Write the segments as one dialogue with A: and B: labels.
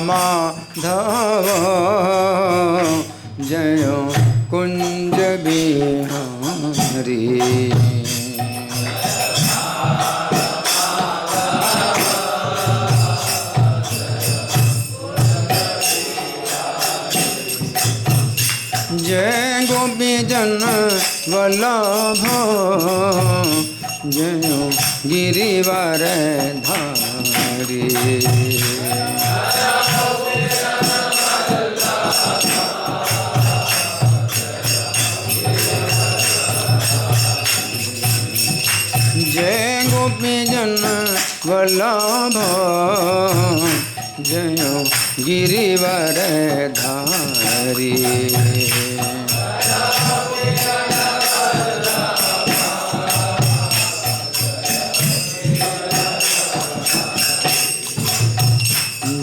A: माधव जय कुंज बिहारी। जय गोपी जन वल्लभ जय गिरिवर धारी। जय गोपी जन वल्लभ जय गिरिवर धारी।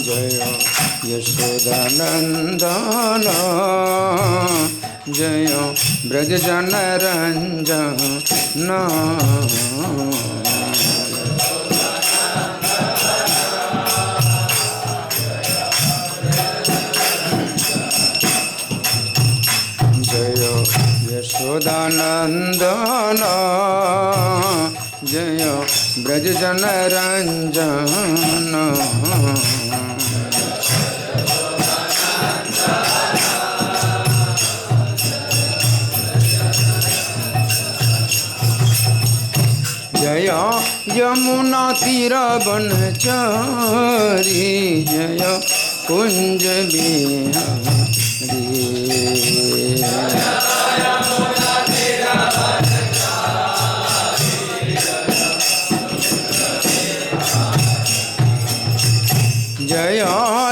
A: जय यशोदानंदन जय ब्रज जन रंजन। जय यशोदानंदन जय ब्रज जन रंजन। जय यमुना तीर बनचरी जय कुंज बिहारी। जय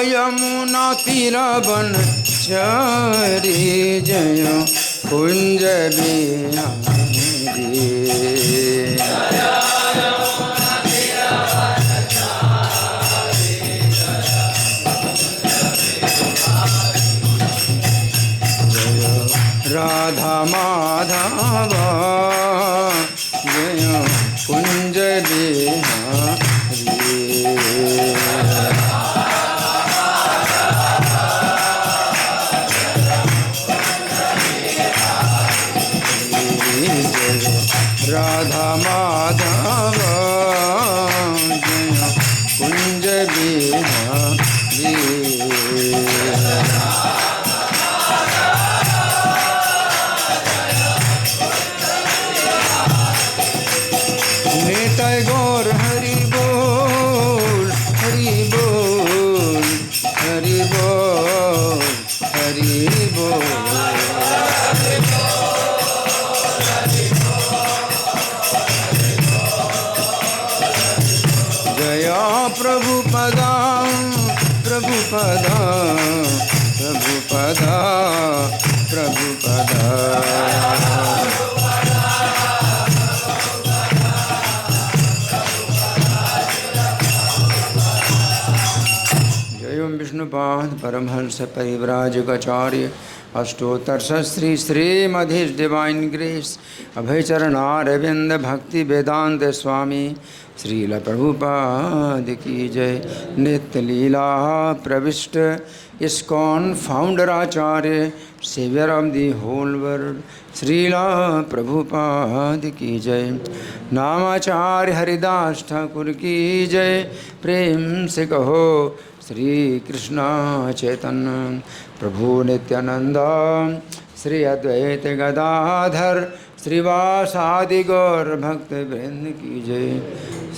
A: यमुना तीर बनचरी जय कुंज बिहारी। राधा माधव जय कुंज बिहारी। राधा माधव जय कुंज बिहारी। निताय गौर हरि बोल हरि बोल हरि बोल हरि बोल। जय प्रभुपदा प्रभुपदा प्रभुपदा प्रभुपदा। विष्णुपाद परमहंस परिव्राजकाचार्य अष्टोत्तर श्री श्रीमधीश डिवाइन ग्रेस अभयचरणारविंद भक्ति वेदांत स्वामी श्रील प्रभुपाद की जय। नित्य लीला प्रविष्ट इस्कॉन फाउंडर आचार्य saviour of the whole world Srila Prabhupada की जय। नामाचार्य हरिदास ठाकुर की जय। प्रेम से कहो श्री कृष्ण चैतन्य प्रभु नित्यानंद श्री अद्वैत गदाधर श्रीवासादि गौर भक्त वृंद की जय।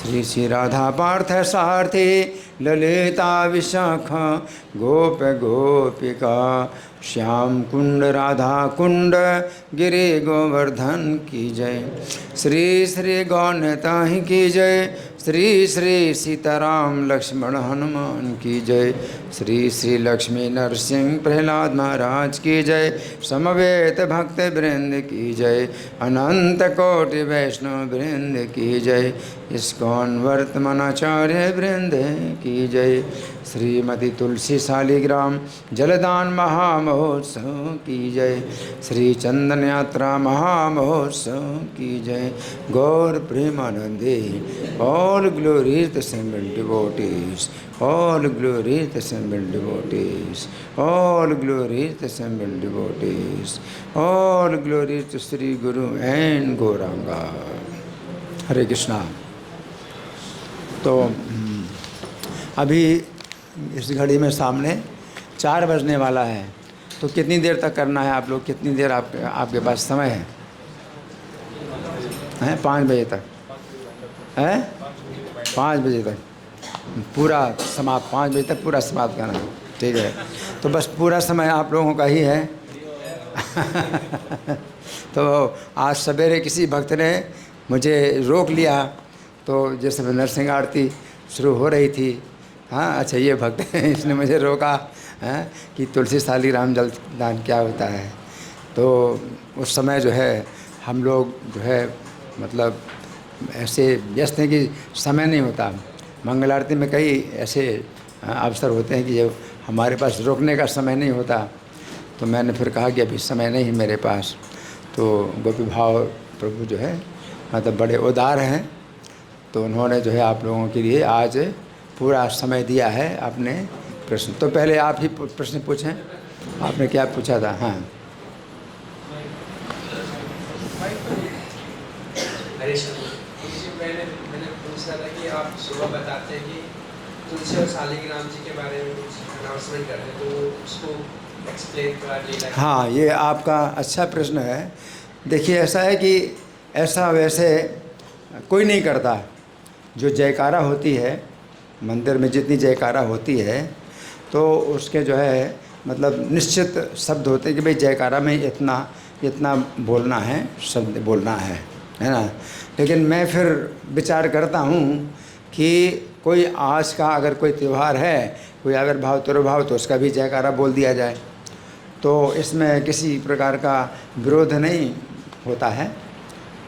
A: श्री श्री राधा पार्थ सारथी ललिता विशाखा गोप गोपिका श्याम कुंड राधा कुंड गिरि गोवर्धन की जय। श्री श्री गौनता की जय। श्री श्री सीताराम लक्ष्मण हनुमान की जय। श्री श्री लक्ष्मी नरसिंह प्रहलाद महाराज की जय। समवेत भक्त वृंद की जय। अनंत कोटि वैष्णव वृंद की जय। इस्कॉन वर्तमानाचार्य वृंद की जय। श्रीमती तुलसी शालिग्राम जलदान महामहोत्सव की जय। श्री चंदन यात्रा महामहोत्सव की जय। गौर प्रेमानंदे। All glories the assembled devotees, all glories the assembled devotees, all glories the assembled devotees, all glories to Sri Guru and Gauranga। हरे कृष्णा। तो अभी इस घड़ी में सामने 4 बजने वाला है, तो कितनी देर तक करना है आप लोग? कितनी देर आपके पास समय है? 5 बजे तक है? 5 बजे तक पूरा समाप्त, 5 बजे तक पूरा समाप्त करना है। ठीक है, तो बस पूरा समय आप लोगों का ही है। तो आज सवेरे किसी भक्त ने मुझे रोक लिया, तो जैसे नरसिंह आरती शुरू हो रही थी, हाँ अच्छा ये भक्त है, इसने मुझे रोका है कि तुलसी शालिग्राम जलदान क्या होता है। तो उस समय जो है हम लोग जो है मतलब ऐसे व्यस्त हैं कि समय नहीं होता। मंगल आरती में कई ऐसे अवसर होते हैं कि जब हमारे पास रोकने का समय नहीं होता, तो मैंने फिर कहा कि अभी समय नहीं है मेरे पास। तो गोपी भाव प्रभु जो है मतलब बड़े उदार हैं, तो उन्होंने जो है आप लोगों के लिए आज पूरा समय दिया है अपने प्रश्न। तो पहले आप ही प्रश्न पूछें, आपने क्या पूछा था? हाँ
B: मैंने पूछा था कि आप सुबह बताते हैं कि तुलसी और शालिग्राम जी के बारे में कुछ अनाउंसमेंट करते हैं, तो उसको एक्सप्लेन करा दीजिए।
A: हाँ, ये आपका अच्छा प्रश्न है। देखिए ऐसा है कि ऐसा वैसे कोई नहीं करता। जो जयकारा होती है मंदिर में, जितनी जयकारा होती है, तो उसके जो है मतलब निश्चित शब्द होते हैं कि भाई जयकारा में इतना इतना बोलना है, शब्द बोलना है ना। लेकिन मैं फिर विचार करता हूँ कि कोई आज का अगर कोई त्यौहार है, कोई अगर भाव तिरुभाव, तो उसका भी जयकारा बोल दिया जाए, तो इसमें किसी प्रकार का विरोध नहीं होता है।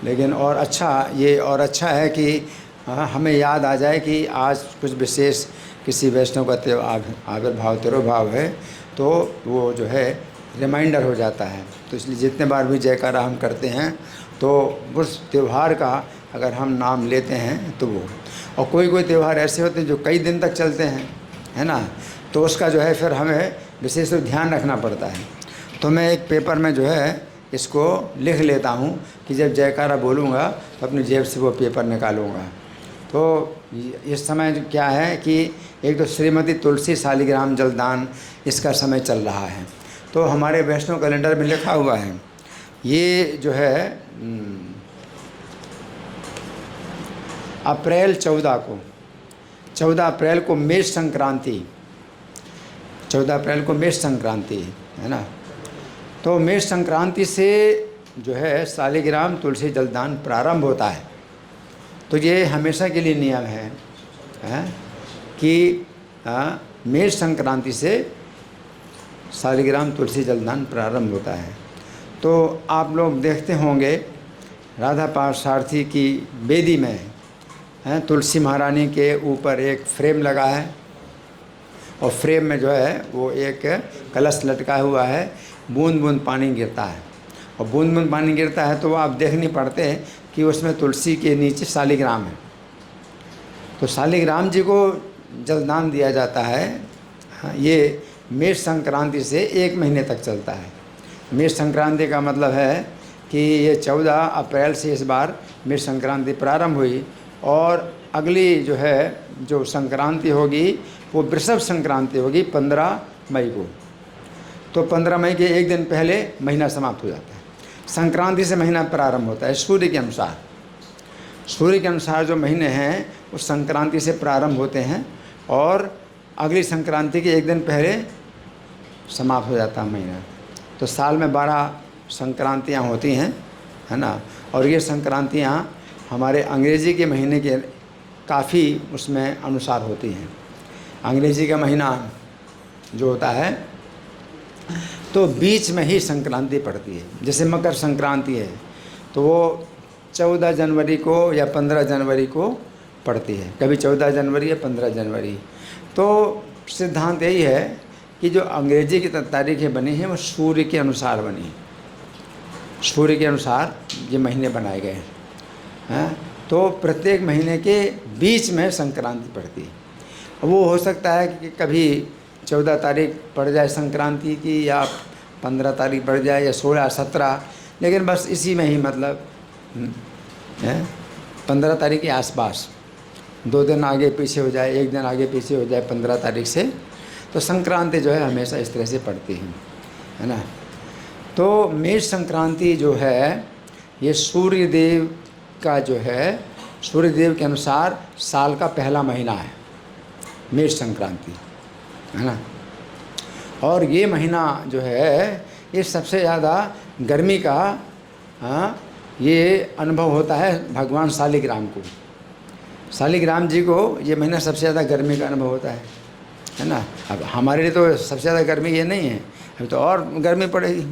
A: लेकिन और अच्छा है कि हमें याद आ जाए कि आज कुछ विशेष किसी वैष्णव का आविर्भाव तिरुभाव है, तो वो जो है रिमाइंडर हो जाता है। तो इसलिए जितने बार भी जयकारा हम करते हैं, तो उस त्यौहार का अगर हम नाम लेते हैं तो वो, और कोई त्यौहार ऐसे होते हैं जो कई दिन तक चलते हैं, है ना, तो उसका जो है फिर हमें विशेष रूप ध्यान रखना पड़ता है। तो मैं एक पेपर में जो है इसको लिख लेता हूँ कि जब जयकारा बोलूँगा तो अपनी जेब से वो पेपर निकालूँगा। तो इस समय क्या है कि एक तो श्रीमती तुलसी शालिग्राम जलदान, इसका समय चल रहा है। तो हमारे वैष्णव कैलेंडर में लिखा हुआ है, ये जो है अप्रैल 14 अप्रैल को मेष संक्रांति, 14 अप्रैल को मेष संक्रांति है ना। तो मेष संक्रांति से जो है शालिग्राम तुलसी जलदान प्रारंभ होता है। तो ये हमेशा के लिए नियम है कि मेष संक्रांति से शालिग्राम तुलसी जलदान प्रारंभ होता है। तो आप लोग देखते होंगे राधा पार्थसारथी की वेदी में तुलसी महारानी के ऊपर एक फ्रेम लगा है, और फ्रेम में जो है वो एक कलश लटका हुआ है, बूंद बूंद पानी गिरता है, और बूंद बूंद पानी गिरता है तो वो आप देख नहीं पड़ते कि उसमें तुलसी के नीचे शालिग्राम है। तो शालिग्राम जी को जलदान दिया जाता है। ये मेष संक्रांति से 1 महीने तक चलता है। मेष संक्रांति का मतलब है कि ये 14 अप्रैल से इस बार मेष संक्रांति प्रारंभ हुई, और अगली जो है जो संक्रांति होगी वो वृषभ संक्रांति होगी 15 मई को। तो 15 मई के एक दिन पहले महीना समाप्त हो जाता है। संक्रांति से महीना प्रारंभ होता है सूर्य के अनुसार। सूर्य के अनुसार जो महीने हैं उस संक्रांति से प्रारंभ होते हैं, और अगली संक्रांति के एक दिन पहले समाप्त हो जाता है महीना। तो साल में 12 संक्रांतियाँ होती हैं, है ना। और ये संक्रांतियाँ हमारे अंग्रेजी के महीने के काफ़ी उसमें अनुसार होती हैं। अंग्रेजी का महीना जो होता है तो बीच में ही संक्रांति पड़ती है। जैसे मकर संक्रांति है तो वो 14 जनवरी को या 15 जनवरी को पड़ती है, कभी 14 जनवरी या 15 जनवरी। तो सिद्धांत यही है कि जो अंग्रेजी की तारीखें बनी हैं वो सूर्य के अनुसार बनी हैं, सूर्य के अनुसार ये महीने बनाए गए हैं। तो प्रत्येक महीने के बीच में संक्रांति पड़ती है। वो हो सकता है कि कभी 14 तारीख पड़ जाए संक्रांति की, या 15 तारीख पड़ जाए, या 16, 17, लेकिन बस इसी में ही मतलब 15 तारीख के आसपास, 2 दिन आगे पीछे हो जाए, 1 दिन आगे पीछे हो जाए 15 तारीख से, तो संक्रांति जो है हमेशा इस तरह से पड़ती है ना। तो मेष संक्रांति जो है ये सूर्य देव का जो है, सूर्य देव के अनुसार साल का पहला महीना है मेष संक्रांति, है ना। और ये महीना जो है ये सबसे ज़्यादा गर्मी का ये अनुभव होता है भगवान शालिग्राम को। शालिग्राम जी को ये महीना सबसे ज़्यादा गर्मी का अनुभव होता है ना। अब हमारे लिए तो सबसे ज़्यादा गर्मी ये नहीं है, अभी तो और गर्मी पड़ेगी,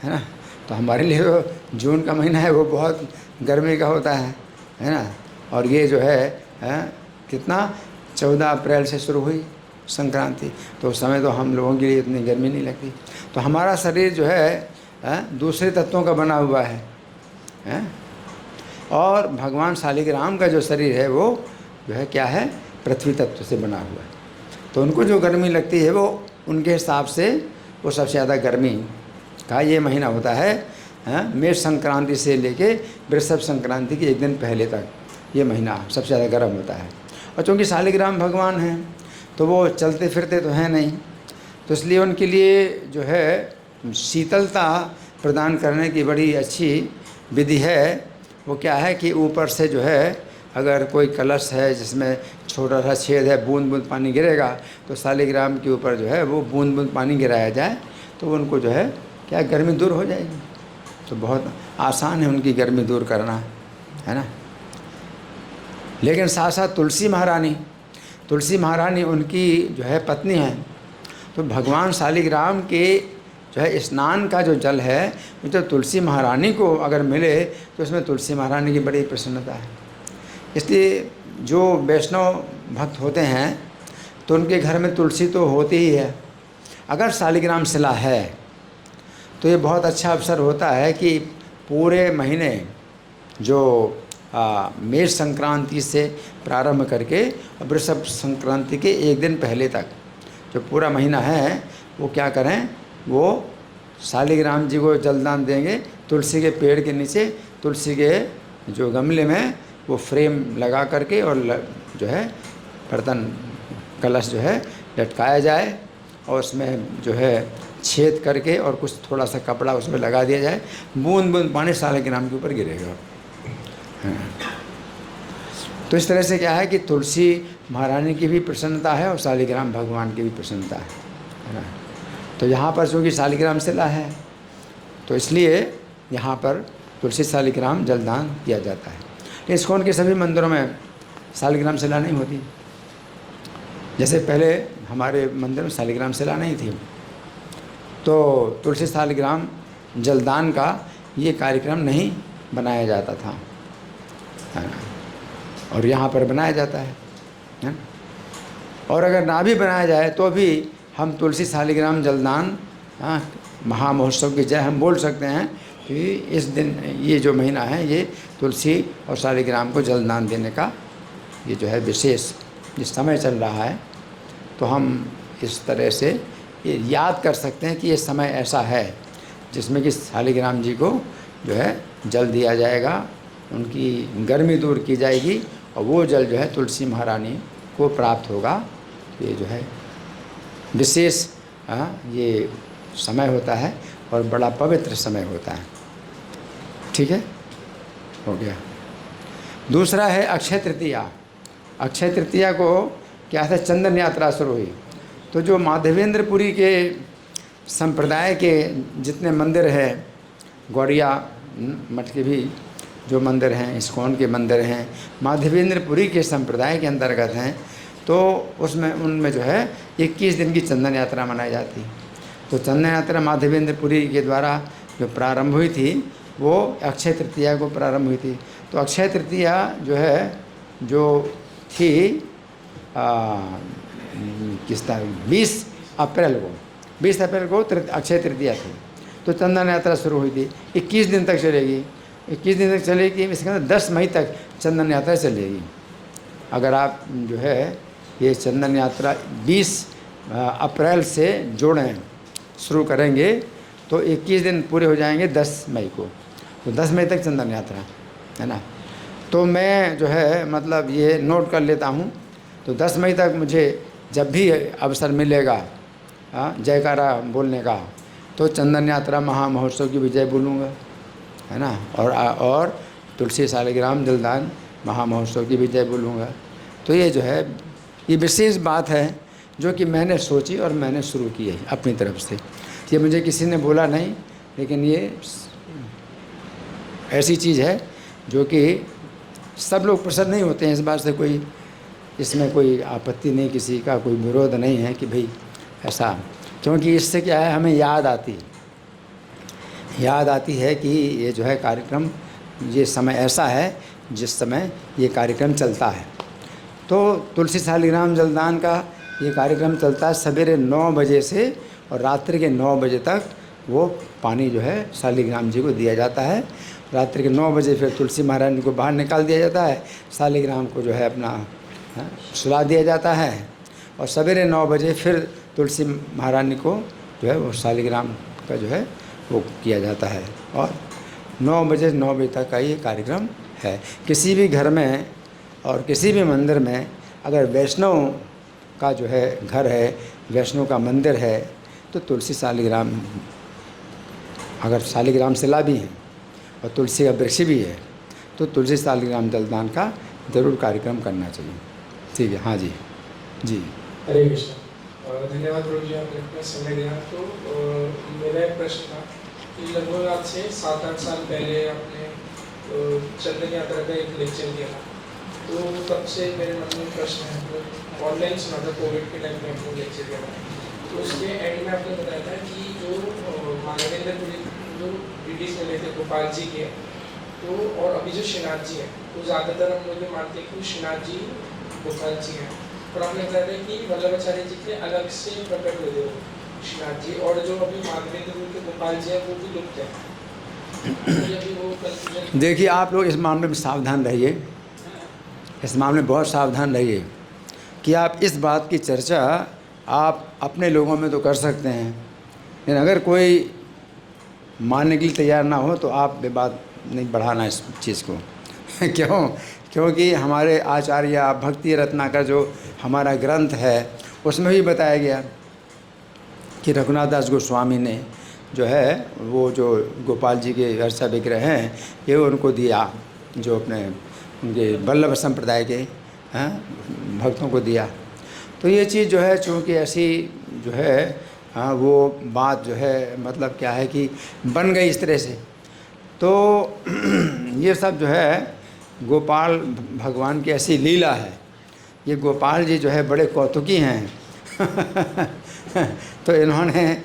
A: है ना। तो हमारे लिए तो जून का महीना है वो बहुत गर्मी का होता है ना। और ये जो है कितना 14 अप्रैल से शुरू हुई संक्रांति, तो उस समय तो हम लोगों के लिए इतनी गर्मी नहीं लगती। तो हमारा शरीर जो है दूसरे तत्वों का बना हुआ है और भगवान शालिग्राम का जो शरीर है वो जो है क्या है, पृथ्वी तत्व से बना हुआ है। तो उनको जो गर्मी लगती है वो उनके हिसाब से वो सबसे ज़्यादा गर्मी का ये महीना होता है मेष संक्रांति से लेके वृषभ संक्रांति के 1 दिन पहले तक ये महीना सबसे ज़्यादा गर्म होता है। और चूँकि शालिग्राम भगवान हैं तो वो चलते फिरते तो हैं नहीं, तो इसलिए उनके लिए जो है शीतलता प्रदान करने की बड़ी अच्छी विधि है। वो क्या है कि ऊपर से जो है अगर कोई कलश है जिसमें छोटा सा छेद है, बूंद बूंद पानी गिरेगा, तो शालिग्राम के ऊपर जो है वो बूंद बूंद पानी गिराया जाए तो उनको जो है क्या गर्मी दूर हो जाएगी। तो बहुत आसान है उनकी गर्मी दूर करना, है ना। लेकिन साथ साथ तुलसी महारानी उनकी जो है पत्नी हैं। तो भगवान शालिग्राम के जो है स्नान का जो जल है तो तुलसी महारानी को अगर मिले तो उसमें तुलसी महारानी की बड़ी प्रसन्नता है। इसलिए जो वैष्णव भक्त होते हैं तो उनके घर में तुलसी तो होती ही है। अगर शालिग्राम शिला है तो ये बहुत अच्छा अवसर होता है कि पूरे महीने जो मेष संक्रांति से प्रारंभ करके वृषभ संक्रांति के 1 दिन पहले तक जो पूरा महीना है वो क्या करें, वो शालिग्राम जी को जलदान देंगे। तुलसी के पेड़ के नीचे, तुलसी के जो गमले में वो फ्रेम लगा करके और जो है बर्तन कलश जो है लटकाया जाए और उसमें जो है छेद करके और कुछ थोड़ा सा कपड़ा उसमें लगा दिया जाए, बूंद बूंद पानी शालिग्राम के ऊपर गिरेगा। तो इस तरह से क्या है कि तुलसी महारानी की भी प्रसन्नता है और शालिग्राम भगवान की भी प्रसन्नता है ना। तो यहाँ पर चूँकि शालिग्राम शिला है तो इसलिए यहाँ पर तुलसी शालिग्राम जलदान किया जाता है। इस्कॉन के सभी मंदिरों में शालिग्राम शिला नहीं होती। जैसे पहले हमारे मंदिर में शालिग्राम शिला नहीं थी, तो तुलसी शालिग्राम जलदान का ये कार्यक्रम नहीं बनाया जाता था, है ना। और यहाँ पर बनाया जाता है। और अगर ना भी बनाया जाए तो भी हम तुलसी शालिग्राम जलदान महामहोत्सव की जय हम बोल सकते हैं कि इस दिन ये जो महीना है ये तुलसी और शालिग्राम को जलदान देने का ये जो है विशेष जिस समय चल रहा है, तो हम इस तरह से ये याद कर सकते हैं कि ये समय ऐसा है जिसमें कि शालिग्राम जी को जो है जल दिया जाएगा, उनकी गर्मी दूर की जाएगी और वो जल जो है तुलसी महारानी को प्राप्त होगा। ये जो है विशेष ये समय होता है और बड़ा पवित्र समय होता है। ठीक है, हो गया। दूसरा है अक्षय तृतीया। अक्षय तृतीया को क्या था, चंदन यात्रा शुरू हुई। तो जो माधवेंद्रपुरी के संप्रदाय के जितने मंदिर हैं, गौड़िया मठ के भी जो मंदिर हैं, इस्कॉन के मंदिर हैं, माधवेंद्रपुरी के संप्रदाय के अंतर्गत हैं, तो उसमें उनमें जो है 21 दिन की चंदन यात्रा मनाई जाती। तो चंदन यात्रा माधवेंद्रपुरी के द्वारा जो प्रारंभ हुई थी वो अक्षय तृतीया को प्रारंभ हुई थी। तो अक्षय तृतीया जो है जो थी किस तारीख 20 अप्रैल को अक्षय तृतीया थी, तो चंदन यात्रा शुरू हुई थी। 21 दिन तक चलेगी, 21 दिन तक चलेगी। इसके अंदर 10 मई तक चंदन यात्रा चलेगी। अगर आप जो है ये चंदन यात्रा 20 अप्रैल से जोड़ें, शुरू करेंगे तो 21 दिन पूरे हो जाएंगे 10 मई को, तो 10 मई तक चंदन यात्रा है ना। तो मैं जो है मतलब ये नोट कर लेता हूँ। तो 10 मई तक मुझे जब भी अवसर मिलेगा जयकारा बोलने का, तो चंदन यात्रा महामहोत्सव की विजय बोलूँगा, है ना। और तुलसी शालिग्राम जलदान महामहोत्सव की विजय बोलूँगा। तो ये जो है ये विशेष बात है जो कि मैंने सोची और मैंने शुरू की है अपनी तरफ से। ये मुझे किसी ने बोला नहीं, लेकिन ये ऐसी चीज़ है जो कि सब लोग प्रसन्न नहीं होते हैं इस बात से। कोई इसमें कोई आपत्ति नहीं, किसी का कोई विरोध नहीं है कि भाई ऐसा, क्योंकि इससे क्या है हमें याद आती है कि ये जो है कार्यक्रम, ये समय ऐसा है जिस समय ये कार्यक्रम चलता है। तो तुलसी शालिग्राम जलदान का ये कार्यक्रम चलता है सवेरे 9 बजे से और रात्रि के 9 बजे तक वो पानी जो है शालिग्राम जी को दिया जाता है। रात्रि के 9 बजे फिर तुलसी महारानी को बाहर निकाल दिया जाता है, शालिग्राम को जो है अपना सुला दिया जाता है, और सवेरे 9 बजे फिर तुलसी महारानी को जो है वो शालिग्राम का जो है वो किया जाता है। और 9 बजे 9 बजे तक का ये कार्यक्रम है। किसी भी घर में और किसी भी मंदिर में अगर वैष्णव का जो है घर है, वैष्णव का मंदिर है, तो तुलसी शालिग्राम, अगर शालिग्राम शिला भी है और तुलसी का वृक्ष भी है, तो तुलसी शालिग्राम जलदान का ज़रूर कार्यक्रम करना चाहिए। ठीक है, हाँ जी जी।
C: हरे कृष्ण। धन्यवाद प्रभु जी, आपने अपना समय दिया। तो मेरा एक प्रश्न था कि लगभग आज से 7-8 साल पहले आपने चंदन यात्रा का एक लेक्चर दिया था, तो तब से मेरे मन में प्रश्न है। तो ऑनलाइन सुना था, कोविड के टाइम में आपने लेक्चर दिया था, तो उसके एंड में आपने बताया था कि जो मानवेंद्रपुरी जो ब्रिटिश में लेते गोपाल जी के, तो और अभी जो श्रीनाथ जी हैं, तो ज़्यादातर हम लोग मानते हैं कि श्रीनाथ जी गोपाल जी हैं, और आपने बताया था कि वल्लभाचार्य जी के अलग से प्रकट हुए थे श्रीनाथ जी, और जो अभी मानवेंद्रपुरी के गोपाल जी हैं वो भी लुप्त हैं।
A: देखिए, आप लोग इस मामले में सावधान रहिए, इस मामले में बहुत सावधान रहिए कि आप इस बात की चर्चा आप अपने लोगों में तो कर सकते हैं, लेकिन अगर कोई मानने के लिए तैयार ना हो तो आप विवाद नहीं बढ़ाना इस चीज़ को। क्योंकि हमारे आचार्य भक्ति रत्नाकर जो हमारा ग्रंथ है उसमें भी बताया गया कि रघुनाथ दास गोस्वामी ने जो है वो जो गोपाल जी के अर्चा विग्रह हैं ये उनको दिया, जो अपने उनके वल्लभ संप्रदाय के भक्तों को दिया। तो ये चीज़ जो है चूँकि ऐसी जो है वो बात जो है मतलब क्या है कि बन गई इस तरह से, तो ये सब जो है गोपाल भगवान की ऐसी लीला है। ये गोपाल जी जो है बड़े कौतुकी हैं तो इन्होंने,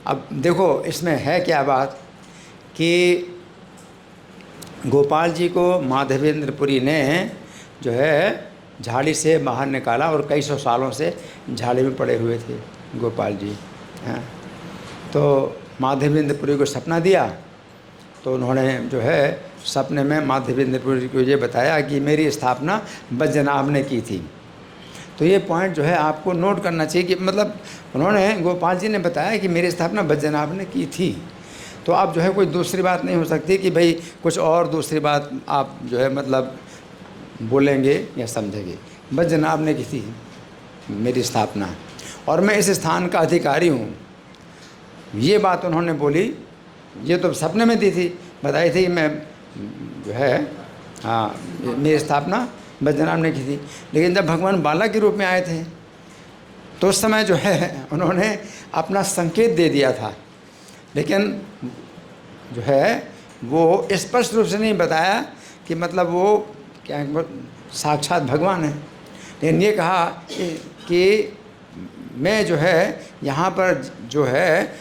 A: अब देखो इसमें है क्या बात कि गोपाल जी को माधवेंद्रपुरी ने जो है झाड़ी से बाहर निकाला, और कई सौ सालों से झाड़ी में पड़े हुए थे गोपाल जी। हाँ, तो माधवेंद्रपुरी को सपना दिया, तो उन्होंने जो है सपने में माधवेंद्रपुरी को ये बताया कि मेरी स्थापना बज्जनाभ ने की थी। तो ये पॉइंट जो है आपको नोट करना चाहिए कि मतलब उन्होंने, गोपाल जी ने बताया कि मेरी स्थापना बज्जनाभ ने की थी। तो अब जो है कोई दूसरी बात नहीं हो सकती कि भाई कुछ और दूसरी बात आप जो है मतलब बोलेंगे या समझेंगे। बज्जनाभ ने की थी मेरी स्थापना, और मैं इस स्थान का अधिकारी हूँ, ये बात उन्होंने बोली। ये तो सपने में दी थी, बताई थी मैं जो है हाँ मेरी स्थापना बज्जनाभ ने की थी। लेकिन जब भगवान बालक के रूप में आए थे तो उस समय जो है उन्होंने अपना संकेत दे दिया था, लेकिन जो है वो स्पष्ट रूप से नहीं बताया कि मतलब वो क्या साक्षात भगवान है। लेकिन ये कहा कि मैं जो है यहाँ पर जो है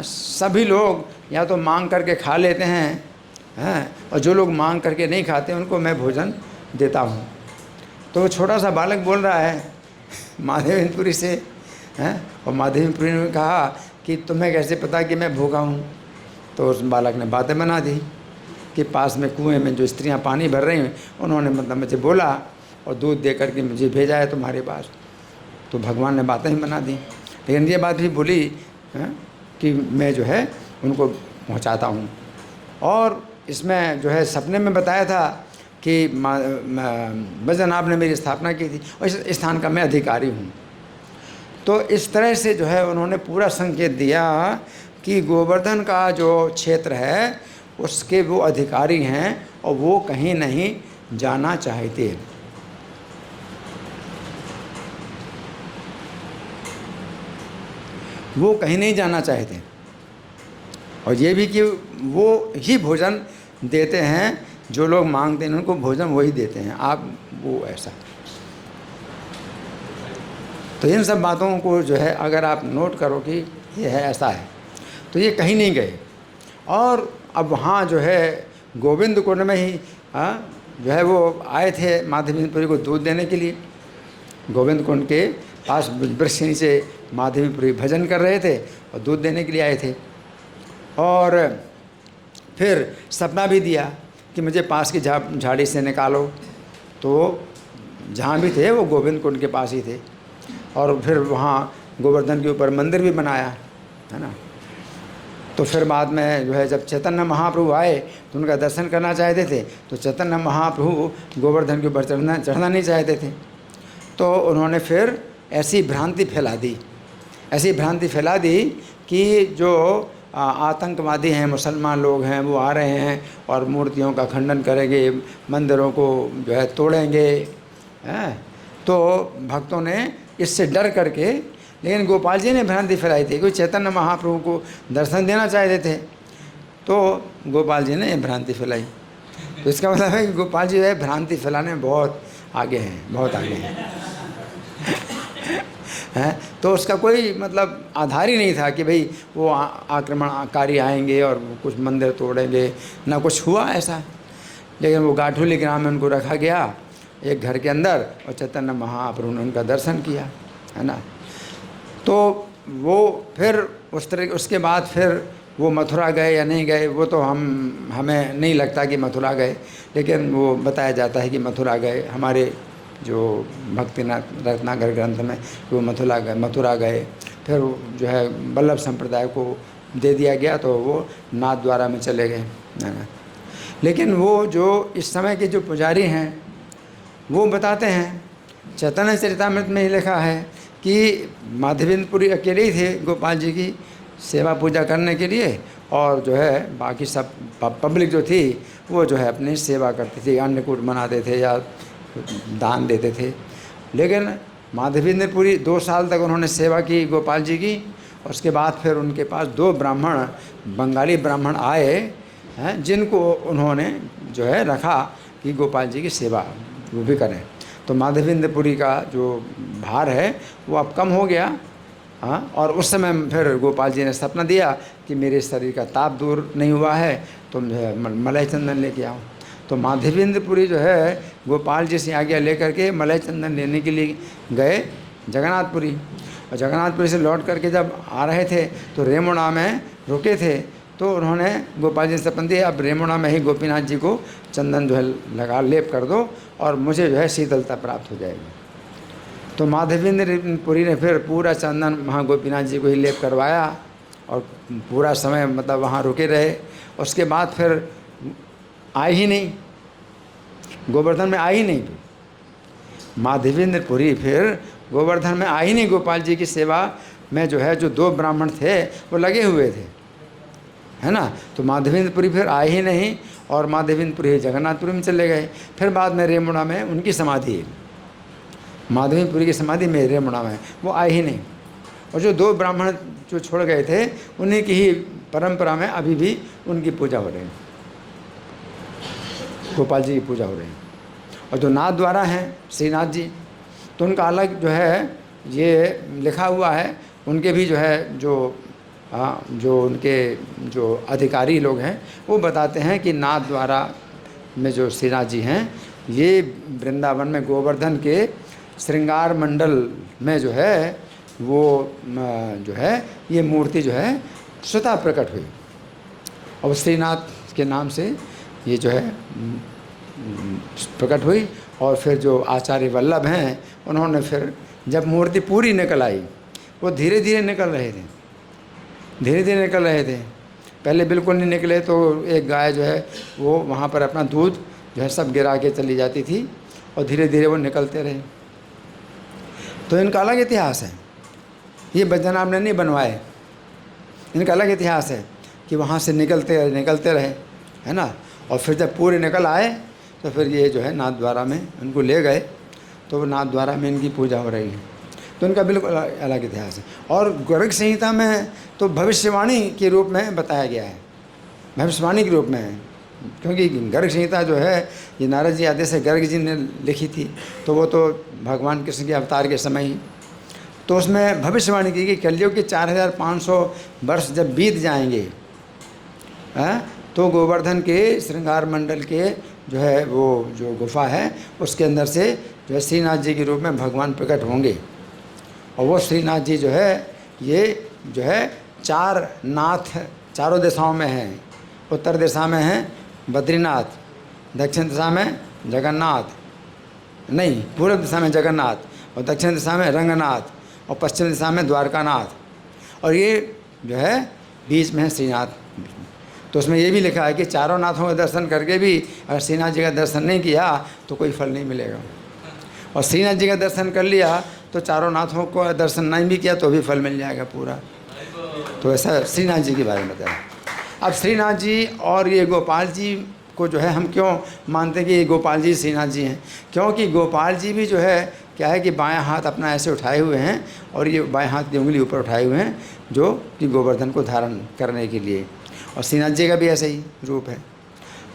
A: सभी लोग या तो मांग करके खा लेते हैं और जो लोग मांग करके नहीं खाते उनको मैं भोजन देता हूँ। तो वो छोटा सा बालक बोल रहा है माधवेंद्रपुरी से हैं। और माधवेंद्रपुरी ने कहा कि तुम्हें कैसे पता कि मैं भूखा हूँ? तो उस बालक ने बातें बना दी कि पास में कुएं में जो स्त्रियां पानी भर रही हैं उन्होंने मतलब मुझे बोला और दूध दे करके मुझे भेजा है तुम्हारे पास। तो भगवान ने बातें ही बना दी। लेकिन ये बात भी बोली कि मैं जो है उनको पहुंचाता हूं। और इसमें जो है सपने में बताया था कि भजन आपने मेरी स्थापना की थी और इस स्थान का मैं अधिकारी हूं। तो इस तरह से जो है उन्होंने पूरा संकेत दिया कि गोवर्धन का जो क्षेत्र है उसके वो अधिकारी हैं और वो कहीं नहीं जाना चाहते। वो कहीं नहीं जाना चाहते और ये भी कि वो ही भोजन देते हैं, जो लोग मांगते हैं उनको भोजन वही देते हैं। आप वो ऐसा, तो इन सब बातों को जो है अगर आप नोट करो कि ये है ऐसा है, तो ये कहीं नहीं गए। और अब वहाँ जो है गोविंद कुंड में ही जो है वो आए थे माधवेंद्रपुरी को दूध देने के लिए। गोविंद कुंड के पास वृक्ष के नीचे माधवेंद्रपुरी भजन कर रहे थे और दूध देने के लिए आए थे। और फिर सपना भी दिया कि मुझे पास की झाड़ी से निकालो। तो जहाँ भी थे वो गोविंद कुंड के पास ही थे। और फिर वहाँ गोवर्धन के ऊपर मंदिर भी बनाया है ना। तो फिर बाद में जो है जब चैतन्य महाप्रभु आए तो उनका दर्शन करना चाहते थे, तो चैतन्य महाप्रभु गोवर्धन के ऊपर चढ़ना नहीं चाहते थे। तो उन्होंने फिर ऐसी भ्रांति फैला दी कि जो आतंकवादी हैं, मुसलमान लोग हैं, वो आ रहे हैं और मूर्तियों का खंडन करेंगे, मंदिरों को जो है तोड़ेंगे। तो भक्तों ने इससे डर करके, लेकिन गोपाल जी ने भ्रांति फैलाई थी, कोई चैतन्य महाप्रभु को दर्शन देना चाहते थे, तो गोपाल जी ने भ्रांति फैलाई। तो इसका मतलब है कि गोपाल जी है भ्रांति फैलाने में बहुत आगे हैं, बहुत आगे हैं। तो उसका कोई मतलब आधार ही नहीं था कि भाई वो आक्रमणकारी आएंगे और कुछ मंदिर तोड़ेंगे, ना कुछ हुआ ऐसा। लेकिन वो गाठुली ग्राम में उनको रखा गया एक घर के अंदर और चैतन्य महाप्रभु ने उनका दर्शन किया, है ना। तो वो फिर उसके बाद फिर वो मथुरा गए या नहीं गए वो तो हमें नहीं लगता कि मथुरा गए, लेकिन वो बताया जाता है कि मथुरा गए। हमारे जो भक्तिनाथ रत्नाकर ग्रंथ में वो मथुरा गए। फिर जो है वल्लभ संप्रदाय को दे दिया गया तो वो नाथ द्वारा में चले गए। लेकिन वो जो इस समय के जो पुजारी हैं वो बताते हैं, चैतन्य चरितामृत में ही लिखा है कि माधवेंद्रपुरी अकेले ही थे गोपाल जी की सेवा पूजा करने के लिए, और जो है बाकी सब पब्लिक जो थी वो जो है अपनी सेवा करती थी, अन्नकूट मनाते थे या दान देते थे। लेकिन माधवेंद्रपुरी 2 साल तक उन्होंने सेवा की गोपाल जी की। और उसके बाद फिर उनके पास 2 ब्राह्मण, बंगाली ब्राह्मण आए हैं, जिनको उन्होंने जो है रखा कि गोपाल जी की सेवा वो भी करें। तो माधवेंद्रपुरी का जो भार है वो अब कम हो गया। और उस समय फिर गोपाल जी ने सपना दिया कि मेरे शरीर का ताप दूर नहीं हुआ है, तुम जो है मलय चंदन लेके आओ। तो माधवेंद्रपुरी जो है गोपाल जी से आज्ञा लेकर के मलय चंदन लेने के लिए गए जगन्नाथपुरी। और जगन्नाथपुरी से लौट करके जब आ रहे थे तो रेमुणा में रुके थे। तो उन्होंने गोपाल जी से सपना दिया, अब रेमुणा में ही गोपीनाथ जी को चंदन जो है लगा लेप कर दो और मुझे जो है शीतलता प्राप्त हो जाएगी। तो माधवेंद्रपुरी ने फिर पूरा चंदन वहाँ गोपीनाथ जी को ही लेप करवाया और पूरा समय मतलब वहाँ रुके रहे। उसके बाद फिर आए ही नहीं, गोवर्धन में आए ही नहीं। माधवेंद्रपुरी फिर गोवर्धन में आए ही नहीं। गोपाल जी की सेवा में जो है जो 2 ब्राह्मण थे वो लगे हुए थे, है ना। तो माधवेंद्रपुरी फिर आए ही नहीं और माधवेंद्रपुरी जगन्नाथपुरी में चले गए। फिर बाद में रेमुणा में उनकी समाधि, माधवेंद्रपुरी की समाधि में रेमुणा में, वो आए ही नहीं। और जो 2 ब्राह्मण जो छोड़ गए थे उन्हीं की ही परंपरा में अभी भी उनकी पूजा हो रही है, गोपाल जी की पूजा हो रही है। और जो नाथ द्वारा हैं श्रीनाथ जी, तो उनका अलग जो है ये लिखा हुआ है। उनके भी जो है जो उनके जो अधिकारी लोग हैं वो बताते हैं कि नाथ द्वारा में जो श्रीनाथ जी हैं ये वृंदावन में गोवर्धन के श्रृंगार मंडल में जो है वो जो है ये मूर्ति जो है स्वतः प्रकट हुई और श्रीनाथ के नाम से ये जो है प्रकट हुई। और फिर जो आचार्य वल्लभ हैं उन्होंने फिर जब मूर्ति पूरी निकल आई, वो धीरे धीरे निकल रहे थे, धीरे धीरे निकल रहे थे, पहले बिल्कुल नहीं निकले। तो एक गाय जो है वो वहाँ पर अपना दूध जो है सब गिरा के चली जाती थी और धीरे धीरे वो निकलते रहे। तो इनका अलग इतिहास है, ये बद्रीनाथ ने नहीं बनवाए, इनका अलग इतिहास है कि वहाँ से निकलते रहे, है ना। और फिर जब पूरे निकल आए तो फिर ये जो है नाथ द्वारा में उनको ले गए, तो वो नाथ द्वारा में इनकी पूजा हो रही है। तो इनका बिल्कुल अलग इतिहास है। और गर्ग संहिता में तो भविष्यवाणी के रूप में बताया गया है, भविष्यवाणी के रूप में है, क्योंकि गर्ग संहिता जो है ये नारद जी आदेश से गर्ग जी ने लिखी थी, तो वो तो भगवान कृष्ण के अवतार के समय ही, तो उसमें भविष्यवाणी की कि कलयुग के 4500 वर्ष जब बीत जाएंगे तो गोवर्धन के श्रृंगार मंडल के जो है वो जो गुफा है उसके अंदर से जो है श्रीनाथ जी के रूप में भगवान प्रकट होंगे। और वो श्रीनाथ जी जो है ये जो है 4 नाथ चारों दिशाओं में हैं। उत्तर दिशा में है बद्रीनाथ, दक्षिण दिशा में जगन्नाथ, नहीं पूर्व दिशा में जगन्नाथ, और दक्षिण दिशा में रंगनाथ, और पश्चिम दिशा में द्वारकानाथ, और ये जो है बीच में है श्रीनाथ। तो उसमें ये भी लिखा है कि चारों नाथों का दर्शन करके भी अगर श्रीनाथ जी का दर्शन नहीं किया तो कोई फल नहीं मिलेगा, और श्रीनाथ जी का दर्शन कर लिया तो चारों नाथों को दर्शन नहीं भी किया तो भी फल मिल जाएगा पूरा। तो ऐसा श्रीनाथ जी के बारे में बताया। अब श्रीनाथ जी और ये गोपाल जी को जो है हम क्यों मानते हैं कि ये गोपाल जी श्रीनाथ जी हैं, क्योंकि गोपाल जी भी जो है क्या है कि बायां हाथ अपना ऐसे उठाए हुए हैं और ये बाएं हाथ की उंगली ऊपर उठाए हुए हैं जो कि गोवर्धन को धारण करने के लिए, और श्रीनाथ जी का भी ऐसा ही रूप है।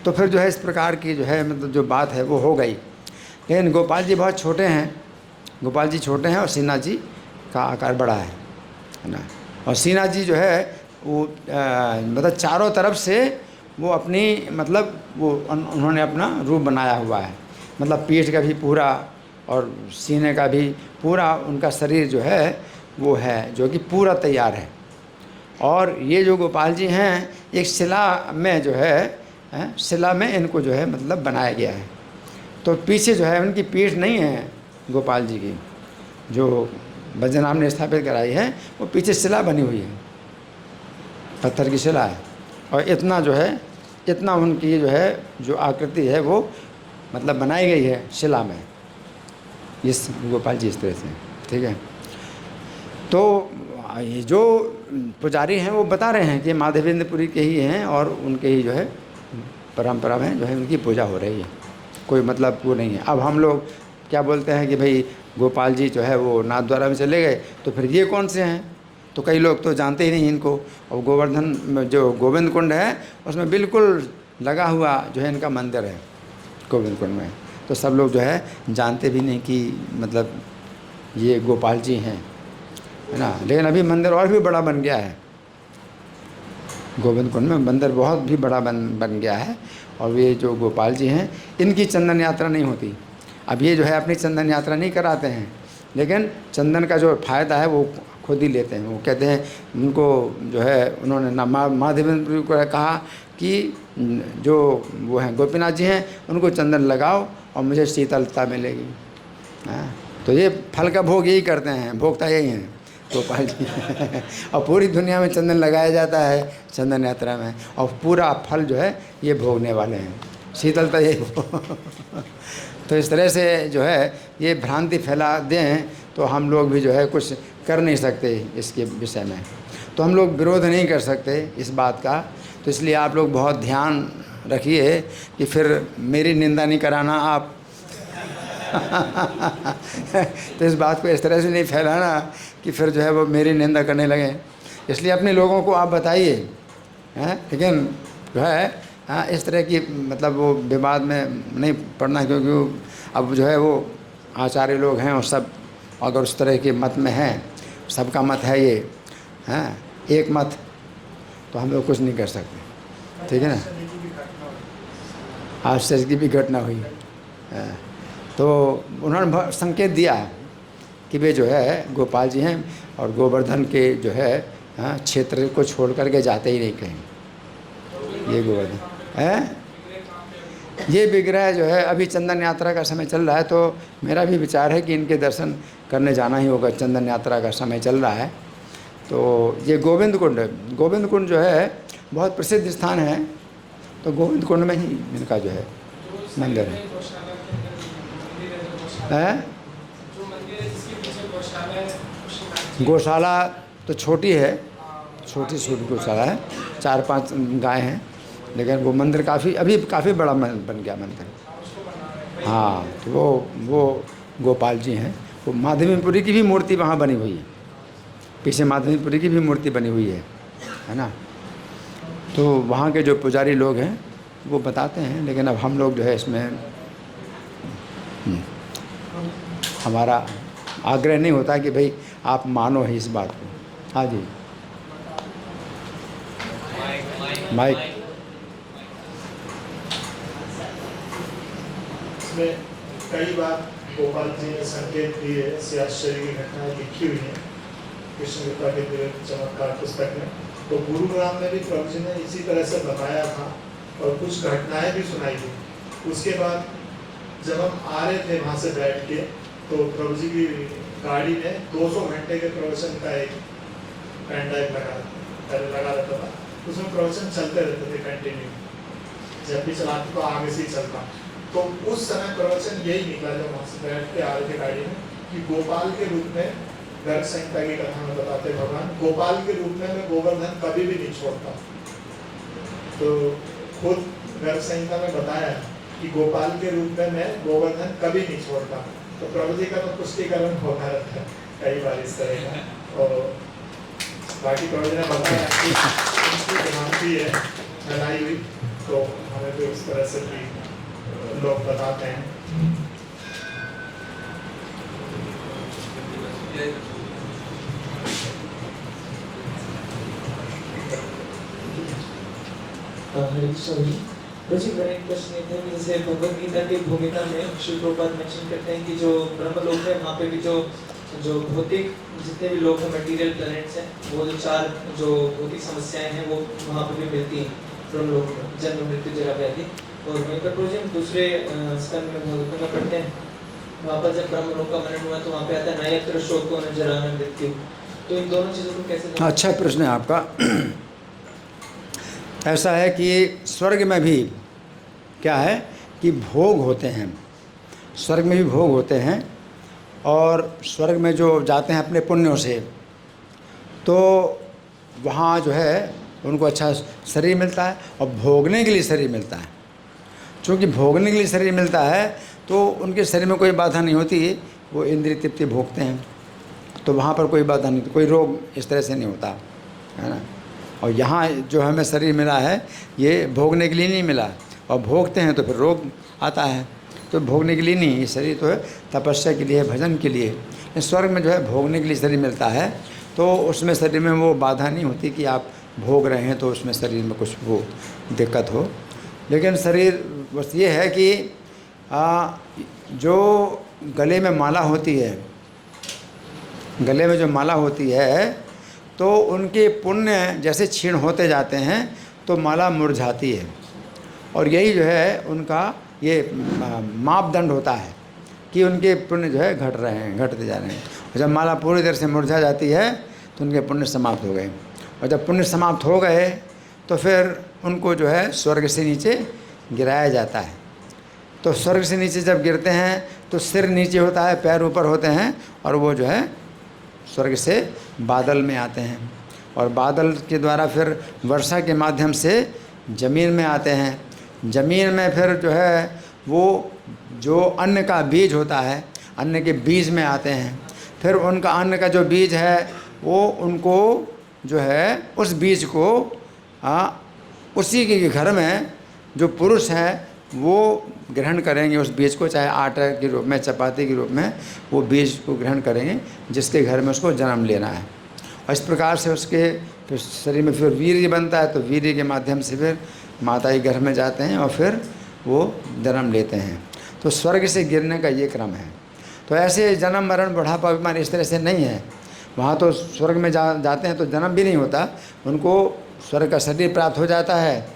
A: तो फिर जो है इस प्रकार की जो है मतलब जो बात है वो हो गई। लेकिन गोपाल जी बहुत छोटे हैं, गोपाल जी छोटे हैं और श्रीनाथ जी का आकार बड़ा है ना। और श्रीनाथ जी जो है वो मतलब चारों तरफ से वो अपनी मतलब वो उन्होंने अपना रूप बनाया हुआ है, मतलब पीठ का भी पूरा और सीने का भी पूरा उनका शरीर जो है वो है जो कि पूरा तैयार है। और ये जो गोपाल जी हैं एक शिला में जो है शिला में इनको जो है मतलब बनाया गया है। तो पीछे जो है उनकी पीठ नहीं है गोपाल जी की, जो बद्रीनाथ ने स्थापित कराई है, वो पीछे शिला बनी हुई है, पत्थर की शिला है। और इतना जो है इतना उनकी जो है जो आकृति है वो मतलब बनाई गई है शिला में, इस गोपाल जी इस तरह से, ठीक है। तो ये जो पुजारी हैं वो बता रहे हैं कि माधवेंद्रपुरी के ही हैं और उनके ही जो है परंपरा में जो है उनकी पूजा हो रही है, कोई मतलब वो नहीं है। अब हम लोग क्या बोलते हैं कि भाई गोपाल जी जो है वो नाथ द्वारा में चले गए, तो फिर ये कौन से हैं, तो कई लोग तो जानते ही नहीं इनको। और गोवर्धन जो गोविंद कुंड है उसमें बिल्कुल लगा हुआ जो है इनका मंदिर है गोविंद कुंड में, तो सब लोग जो है जानते भी नहीं कि मतलब ये गोपाल जी हैं, है ना। लेकिन अभी मंदिर और भी बड़ा बन गया है, गोविंद कुंड में मंदिर बहुत भी बड़ा बन गया है। और ये जो गोपाल जी हैं इनकी चंदन यात्रा नहीं होती। अब ये जो है अपनी चंदन यात्रा नहीं कराते हैं, लेकिन चंदन का जो फ़ायदा है वो खुद ही लेते हैं। वो कहते हैं उनको जो है उन्होंने ना माधवेंद्र को कहा कि जो वो हैं गोपीनाथ जी हैं उनको चंदन लगाओ और मुझे शीतलता मिलेगी। तो ये फल का भोग यही करते हैं, भोगता यही हैं गोपाल जी और पूरी दुनिया में चंदन लगाया जाता है चंदन यात्रा में, और पूरा फल जो है ये भोगने वाले हैं, शीतलता यही तो इस तरह से जो है ये भ्रांति फैला दें तो हम लोग भी जो है कुछ कर नहीं सकते इसके विषय में, तो हम लोग विरोध नहीं कर सकते इस बात का। तो इसलिए आप लोग बहुत ध्यान रखिए कि फिर मेरी निंदा नहीं कराना आप तो इस बात को इस तरह से नहीं फैलाना कि फिर जो है वो मेरी निंदा करने लगे। इसलिए अपने लोगों को आप बताइए, हैं, लेकिन जो है हाँ इस तरह की मतलब वो विवाद में नहीं पड़ना, क्योंकि अब जो है वो आचार्य लोग हैं और सब अगर उस तरह के मत में हैं, सबका मत है ये, हैं एक मत, तो हम लोग कुछ नहीं कर सकते, ठीक है ना। आश्चर्य की भी घटना हुई, तो उन्होंने संकेत दिया कि वे जो है गोपाल जी हैं और गोवर्धन के जो है क्षेत्र को छोड़ करके जाते ही नहीं कहीं। ये गोवर्धन है, ये विग्रह जो है अभी चंदन यात्रा का समय चल रहा है, तो मेरा भी विचार है कि इनके दर्शन करने जाना ही होगा। चंदन यात्रा का समय चल रहा है। तो ये गोविंद कुंड जो है बहुत प्रसिद्ध स्थान है, तो गोविंद कुंड में ही इनका जो है मंदिर है। गौशाला तो छोटी है, छोटी गौशाला है, 4-5 गाय हैं, लेकिन वो मंदिर काफ़ी बड़ा बन गया मंदिर। हाँ, तो वो गोपाल जी हैं। वो माधवीपुरी की भी मूर्ति वहाँ बनी हुई है, पीछे माधवीपुरी की भी मूर्ति बनी हुई है ना। तो वहाँ के जो पुजारी लोग हैं वो बताते हैं, लेकिन अब हम लोग जो है इसमें हमारा आग्रह नहीं होता कि भाई आप मानो ही इस बात को। हाँ जी, माइक।
D: इसमें कई बार गोपाल जी ने संकेत दिए, ऐसी आश्चर्य की घटनाएं लिखी हुई हैं कृष्ण गीता के दिव्य चमत्कार पुस्तक में। तो गुरुग्राम में भी प्रभु जी ने इसी तरह से बताया था और कुछ घटनाएं भी सुनाई थी। उसके बाद जब हम आ रहे थे वहाँ से बैठ के, तो प्रभु जी की गाड़ी में 200 घंटे के प्रवचन का एक पेन ड्राइव लगा रहता था। उसमें प्रवचन चलते रहते थे कंटिन्यू, जब भी चलाते तो आगे से ही चलता। तो उस समय प्रवचन यही निकला जब वहाँ से बैठ के आ रहे थे गाड़ी में, कि गोपाल के रूप में, गर्ग संहिता की कथा में बताते भगवान, गोपाल के रूप में मैं गोवर्धन कभी भी नहीं छोड़ता। तो खुद गर्ग संहिता में बताया कि गोपाल के रूप में मैं गोवर्धन कभी नहीं छोड़ता। तो प्रभु जी का तो पुष्टिकरण होता रहता है कई बार इस तरह का। और बाकी प्रभु जी ने बताया कि उनकी भ्रांति है बनाई हुई, तो हमें तो इस तरह से भी लोग बताते हैं।
C: मेरा एक प्रश्न था कि जैसे भगवद गीता की भूमिका में श्री प्रभुपाद मेंशन करते हैं कि जो ब्रह्मलोक है वहाँ पे भी जो भौतिक जितने भी लोग हैं, मटेरियल प्लैनेट्स हैं, वो जो 4 जो भौतिक समस्याएं हैं वो वहाँ पे भी मिलती हैं ब्रह्मलोक में, जन्म मृत्यु जरा व्याधि। और वहीं पर प्रोजेक्ट दूसरे स्कंद में भगवत में पढ़ते हैं, वहाँ पर जब ब्रह्मलोक का वर्णन हुआ तो वहाँ पे आता है नायत्र शोको न जरा न मृत्यु। तो इन दोनों चीज़ों को कैसे?
A: अच्छा प्रश्न है आपका। ऐसा है कि स्वर्ग में भी क्या है कि भोग होते हैं, स्वर्ग में भी भोग होते हैं, और स्वर्ग में जो जाते हैं अपने पुण्यों से, तो वहाँ जो है उनको अच्छा शरीर मिलता है और भोगने के लिए शरीर मिलता है। चूँकि भोगने के लिए शरीर मिलता है तो उनके शरीर में कोई बाधा नहीं होती, वो इंद्रिय तृप्ति भोगते हैं, तो वहाँ पर कोई बाधा नहीं, कोई रोग इस तरह से नहीं होता है ना। और यहाँ जो हमें शरीर मिला है ये भोगने के लिए नहीं मिला, और भोगते हैं तो फिर रोग आता है, तो भोगने के लिए नहीं, ये शरीर तो है तपस्या के लिए, भजन के लिए। स्वर्ग में जो है भोगने के लिए शरीर मिलता है, तो उसमें शरीर में वो बाधा नहीं होती कि आप भोग रहे हैं तो उसमें शरीर में कुछ वो दिक्कत हो। लेकिन शरीर बस ये है कि जो गले में माला होती है, गले में जो माला होती है, तो उनके पुण्य जैसे क्षीण होते जाते हैं तो माला मुरझाती है, और यही जो है उनका ये मापदंड होता है कि उनके पुण्य जो है घट रहे हैं, घटते जा रहे हैं। और जब माला पूरी तरह से मुरझा जाती है तो उनके पुण्य समाप्त हो गए, और जब पुण्य समाप्त हो गए तो फिर उनको जो है स्वर्ग से नीचे गिराया जाता है। तो स्वर्ग से नीचे जब गिरते हैं तो सिर नीचे होता है, पैर ऊपर होते हैं, और वो जो है स्वर्ग से बादल में आते हैं, और बादल के द्वारा फिर वर्षा के माध्यम से ज़मीन में आते हैं। ज़मीन में फिर जो है वो जो अन्न का बीज होता है, अन्न के बीज में आते हैं। फिर उनका अन्न का जो बीज है वो उनको जो है उस बीज को उसी के घर में जो पुरुष है वो ग्रहण करेंगे उस बीज को, चाहे आटा के रूप में, चपाती के रूप में वो बीज को ग्रहण करेंगे जिसके घर में उसको जन्म लेना है। और इस प्रकार से उसके फिर शरीर में फिर वीर्य बनता है, तो वीर्य के माध्यम से फिर माता के गर्भ में जाते हैं और फिर वो जन्म लेते हैं। तो स्वर्ग से गिरने का ये क्रम है। तो ऐसे जन्म मरण बुढ़ापा अभिमान इस तरह से नहीं है। वहाँ तो स्वर्ग में जाते हैं तो जन्म भी नहीं होता, उनको स्वर्ग का शरीर प्राप्त हो जाता है,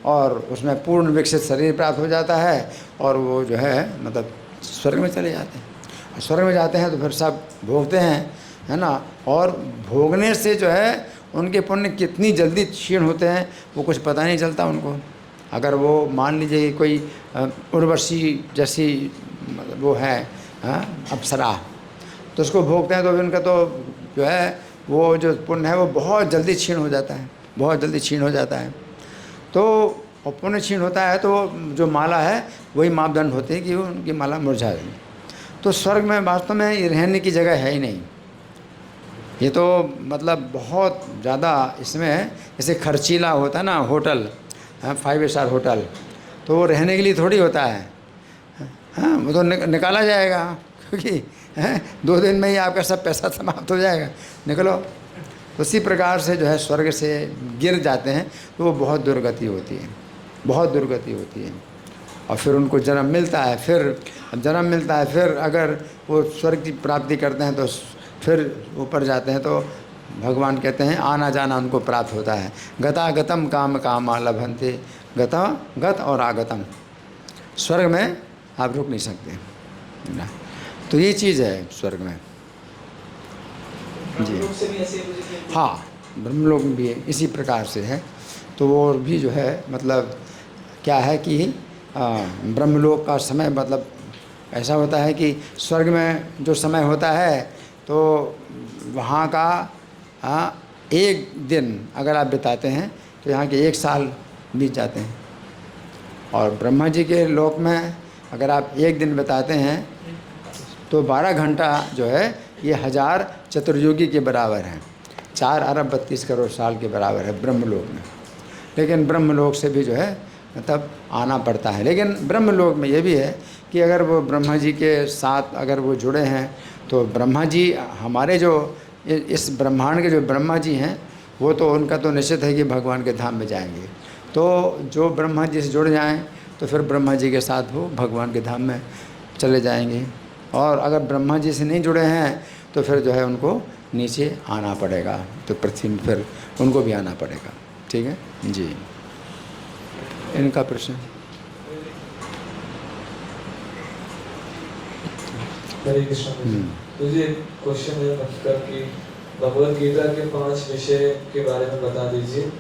A: और उसमें पूर्ण विकसित शरीर प्राप्त हो जाता है, और वो जो है मतलब स्वर्ग में चले जाते हैं। और स्वर्ग में जाते हैं तो फिर सब भोगते हैं, है ना। और भोगने से जो है उनके पुण्य कितनी जल्दी क्षीण होते हैं वो कुछ पता नहीं चलता उनको। अगर वो मान लीजिए कोई उर्वशी जैसी मतलब वो है अप्सरा, तो उसको भोगते हैं तो फिर उनका तो जो है वो जो पुण्य है वो बहुत जल्दी क्षीण हो जाता है, बहुत जल्दी क्षीण हो जाता है। तो पुण्य क्षीण होता है तो जो माला है वही मापदंड होते हैं कि उनकी माला मुरझा जाए। तो स्वर्ग में वास्तव में रहने की जगह है ही नहीं। ये तो मतलब बहुत ज़्यादा इसमें जैसे खर्चीला होता है ना होटल, 5 स्टार होटल, तो वो रहने के लिए थोड़ी होता है, हाँ वो तो निकाला जाएगा, क्योंकि 2 दिन में ही आपका सब पैसा समाप्त हो जाएगा, निकलो। तो उसी प्रकार से जो है स्वर्ग से गिर जाते हैं तो वो बहुत दुर्गति होती है, बहुत दुर्गति होती है। और फिर उनको जन्म मिलता है, फिर अगर वो स्वर्ग की प्राप्ति करते हैं तो फिर ऊपर जाते हैं तो भगवान कहते हैं आना जाना उनको प्राप्त होता है। गतागतम काम कामा लभन्ते, गत और आगतम, स्वर्ग में आप रुक नहीं सकते ना। तो ये चीज़ है स्वर्ग में जी। हाँ, ब्रह्मलोक में भी इसी प्रकार से है। तो वो भी जो है मतलब क्या है कि ब्रह्मलोक का समय मतलब ऐसा होता है कि स्वर्ग में जो समय होता है तो वहाँ का 1 दिन अगर आप बिताते हैं तो यहाँ के 1 साल बीत जाते हैं। और ब्रह्मा जी के लोक में अगर आप 1 दिन बिताते हैं तो 12 घंटा जो है ये 1000 चतुर्युगी के बराबर है, 4 अरब 32 करोड़ साल के बराबर है ब्रह्मलोक में। लेकिन ब्रह्मलोक से भी जो है मतलब आना पड़ता है। लेकिन ब्रह्मलोक में ये भी है कि अगर वो ब्रह्मा जी के साथ अगर वो जुड़े हैं तो ब्रह्मा जी हमारे जो इस ब्रह्मांड के जो ब्रह्मा जी हैं वो तो उनका तो निश्चित है कि भगवान के धाम में जाएंगे। तो जो ब्रह्मा जी से जुड़ जाएं तो फिर ब्रह्मा जी के साथ वो भगवान के धाम में चले जाएंगे। और अगर ब्रह्मा जी से नहीं जुड़े हैं तो फिर जो है उनको नीचे आना पड़ेगा, तो पृथ्वी में फिर उनको भी आना पड़ेगा। ठीक है जी। इनका प्रश्न
E: हरे कृष्ण। मुझे क्वेश्चन है मतलब कि भगवद गीता के 5 विषय के बारे में बता दीजिए।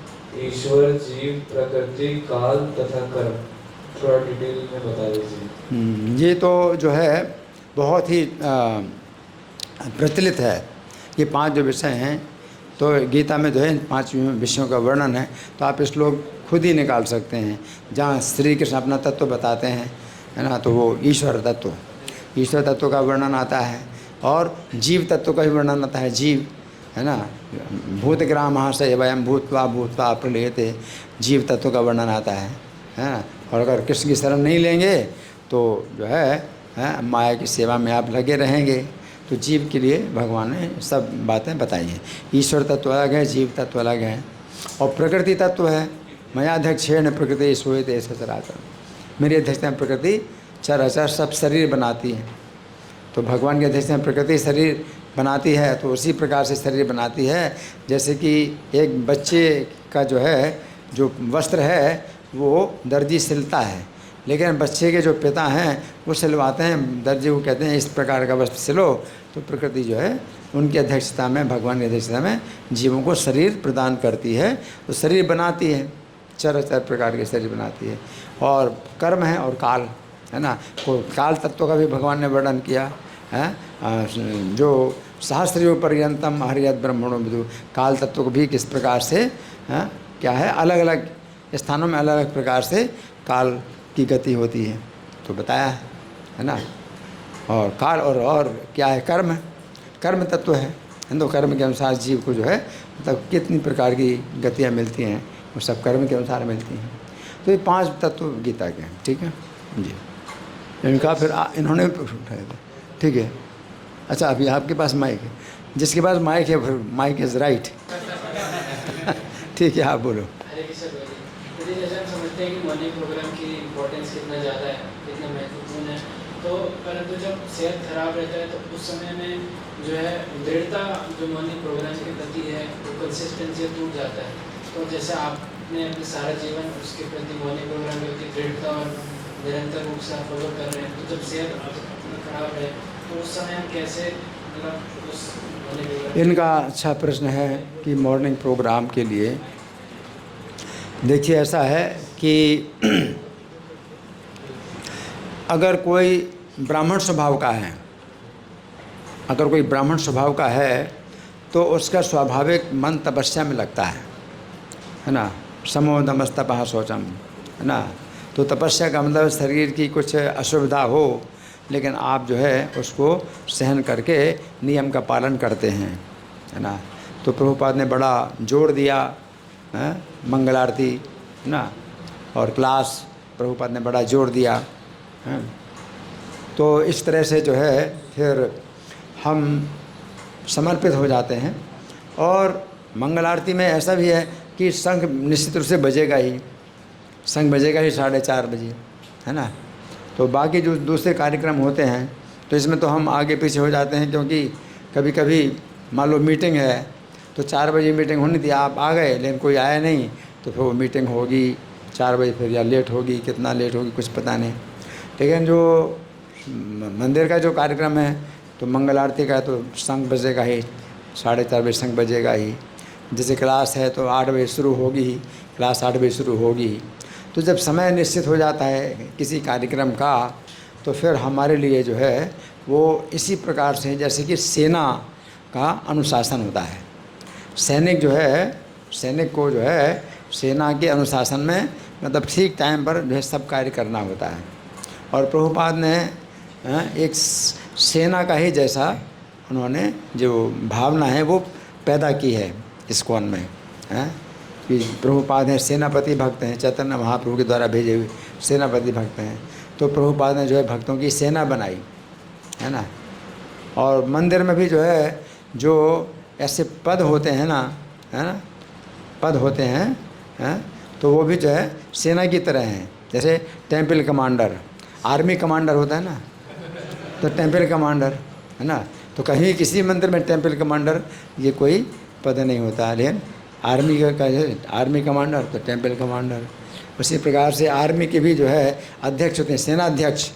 E: ईश्वर, जीव, प्रकृति, काल तथा कर्म, थोड़ा डिटेल में बता दीजिए।
A: ये तो जो है बहुत ही प्रचलित है। ये 5 जो विषय हैं तो गीता में जो है 5 विषयों का वर्णन है, तो आप इस लोग खुद ही निकाल सकते हैं। जहाँ श्री कृष्ण अपना तत्व बताते हैं, है ना, तो वो ईश्वर तत्व का वर्णन आता है, और जीव तत्व का भी वर्णन आता है। जीव, है ना, भूतग्रामः स वयं भूत्वा भूत्वा प्रलीयते, जीव तत्व का वर्णन आता है ना। और अगर कृष्ण की शरण नहीं लेंगे तो जो है माया की सेवा में आप लगे रहेंगे। तो जीव के लिए भगवान ने सब बातें बताई हैं। ईश्वर तत्व अलग है, जीव तत्व अलग है, और प्रकृति तत्व है। मयाध्यक्षेण प्रकृति सोयते सचराचर, मेरी अध्यक्षता में प्रकृति चराचर सब शरीर बनाती है। तो भगवान की अध्यक्षता में प्रकृति शरीर बनाती है, तो उसी प्रकार से शरीर बनाती है। जैसे कि एक बच्चे का जो है जो वस्त्र है वो दर्जी सिलता है, लेकिन बच्चे के जो पिता हैं वो सिलवाते हैं, दर्जी को कहते हैं इस प्रकार का वस्त्र सिलो। तो प्रकृति जो है उनकी अध्यक्षता में, भगवान की अध्यक्षता में जीवों को शरीर प्रदान करती है, तो शरीर बनाती है, चर प्रकार के शरीर बनाती है। और कर्म है और काल, है ना, को काल तत्व का भी भगवान ने वर्णन किया है। जो सहस्रयुग पर्यंतम हरियत ब्रह्मणो विदु, काल तत्व को भी किस प्रकार से क्या है, अलग अलग स्थानों में अलग अलग प्रकार से काल की गति होती है, तो बताया है ना। और काल और क्या है, कर्म तत्व है। तो कर्म के अनुसार जीव को जो है मतलब कितनी प्रकार की गतियाँ मिलती हैं, वो सब कर्म के अनुसार मिलती हैं। तो ये 5 तत्व गीता के हैं। ठीक है जी। इनका फिर इन्होंने उठाया था, ठीक है। अच्छा, अभी आपके पास माइक है, जिसके पास माइक है फिर माइक इज़ राइट। ठीक है, आप बोलो।
B: हरे कृष्ण।
F: जी, जैसे हम समझते हैं कि मॉर्निंग प्रोग्राम की इम्पोर्टेंस कितना ज़्यादा है, कितना महत्वपूर्ण है, तो परंतु जब सेहत खराब रहता है तो उस समय में जो है दृढ़ता जो मॉर्निंग प्रोग्राम के प्रति है वो कंसिस्टेंसी टूट जाता है। तो जैसे आपने अपने सारा जीवन उसके प्रति मॉर्निंग प्रोग्राम के प्रति दृढ़ता और निरंतर रूप से आप फॉलो कर रहे हैं, तो जब सेहत अपना खराब है तो उस समय हम कैसे मतलब उस मॉर्निंग प्रोग्राम।
A: इनका अच्छा प्रश्न है कि मॉर्निंग प्रोग्राम के लिए देखिए ऐसा है कि अगर कोई ब्राह्मण स्वभाव का है, अगर कोई ब्राह्मण स्वभाव का है तो उसका स्वाभाविक मन तपस्या में लगता है ना। समो नमस्तपः शौचम, है ना। तो तपस्या का मतलब शरीर की कुछ असुविधा हो लेकिन आप जो है उसको सहन करके नियम का पालन करते हैं, है ना। तो प्रभुपाद ने बड़ा जोर दिया है मंगल आरती, है ना, और क्लास प्रभुपाद ने बड़ा जोर दिया है। तो इस तरह से जो है फिर हम समर्पित हो जाते हैं। और मंगल आरती में ऐसा भी है कि शंख निश्चित रूप से बजेगा ही, शंख बजेगा ही 4:30 बजे, है ना। तो बाकी जो दूसरे कार्यक्रम होते हैं तो इसमें तो हम आगे पीछे हो जाते हैं, क्योंकि कभी कभी मान लो मीटिंग है तो 4 बजे मीटिंग होनी थी, आप आ गए लेकिन कोई आया नहीं, तो फिर वो मीटिंग होगी 4 बजे, फिर या लेट होगी, कितना लेट होगी कुछ पता नहीं। लेकिन जो मंदिर का जो कार्यक्रम है तो मंगल आरती का है तो शंख बजेगा ही, 4:30 बजे शंख बजेगा ही। जैसे क्लास है तो 8 बजे शुरू होगी ही, क्लास 8 बजे शुरू होगी ही। तो जब समय निश्चित हो जाता है किसी कार्यक्रम का तो फिर हमारे लिए जो है वो इसी प्रकार से जैसे कि सेना का अनुशासन होता है। सैनिक जो है, सैनिक को जो है सेना के अनुशासन में मतलब ठीक टाइम पर जो है सब कार्य करना होता है। और प्रभुपाद ने एक सेना का ही जैसा उन्होंने जो भावना है वो पैदा की है इस्कॉन में, कि प्रभुपाद हैं सेनापति भक्त हैं, चैतन्य महाप्रभु के द्वारा भेजे हुए सेनापति भक्त हैं। तो प्रभुपाद ने जो है भक्तों की सेना बनाई, है ना। और मंदिर में भी जो है जो ऐसे पद होते हैं ना, है ना, पद होते हैं, तो वो भी जो है सेना की तरह हैं। जैसे टेम्पल कमांडर, आर्मी कमांडर होता है ना, तो टेम्पल कमांडर, है ना। तो कहीं किसी मंदिर में टेम्पल कमांडर ये कोई पद नहीं होता, लेकिन आर्मी का आर्मी कमांडर तो टेम्पल कमांडर। उसी प्रकार से आर्मी के भी जो है अध्यक्ष होते हैं, सेना अध्यक्ष,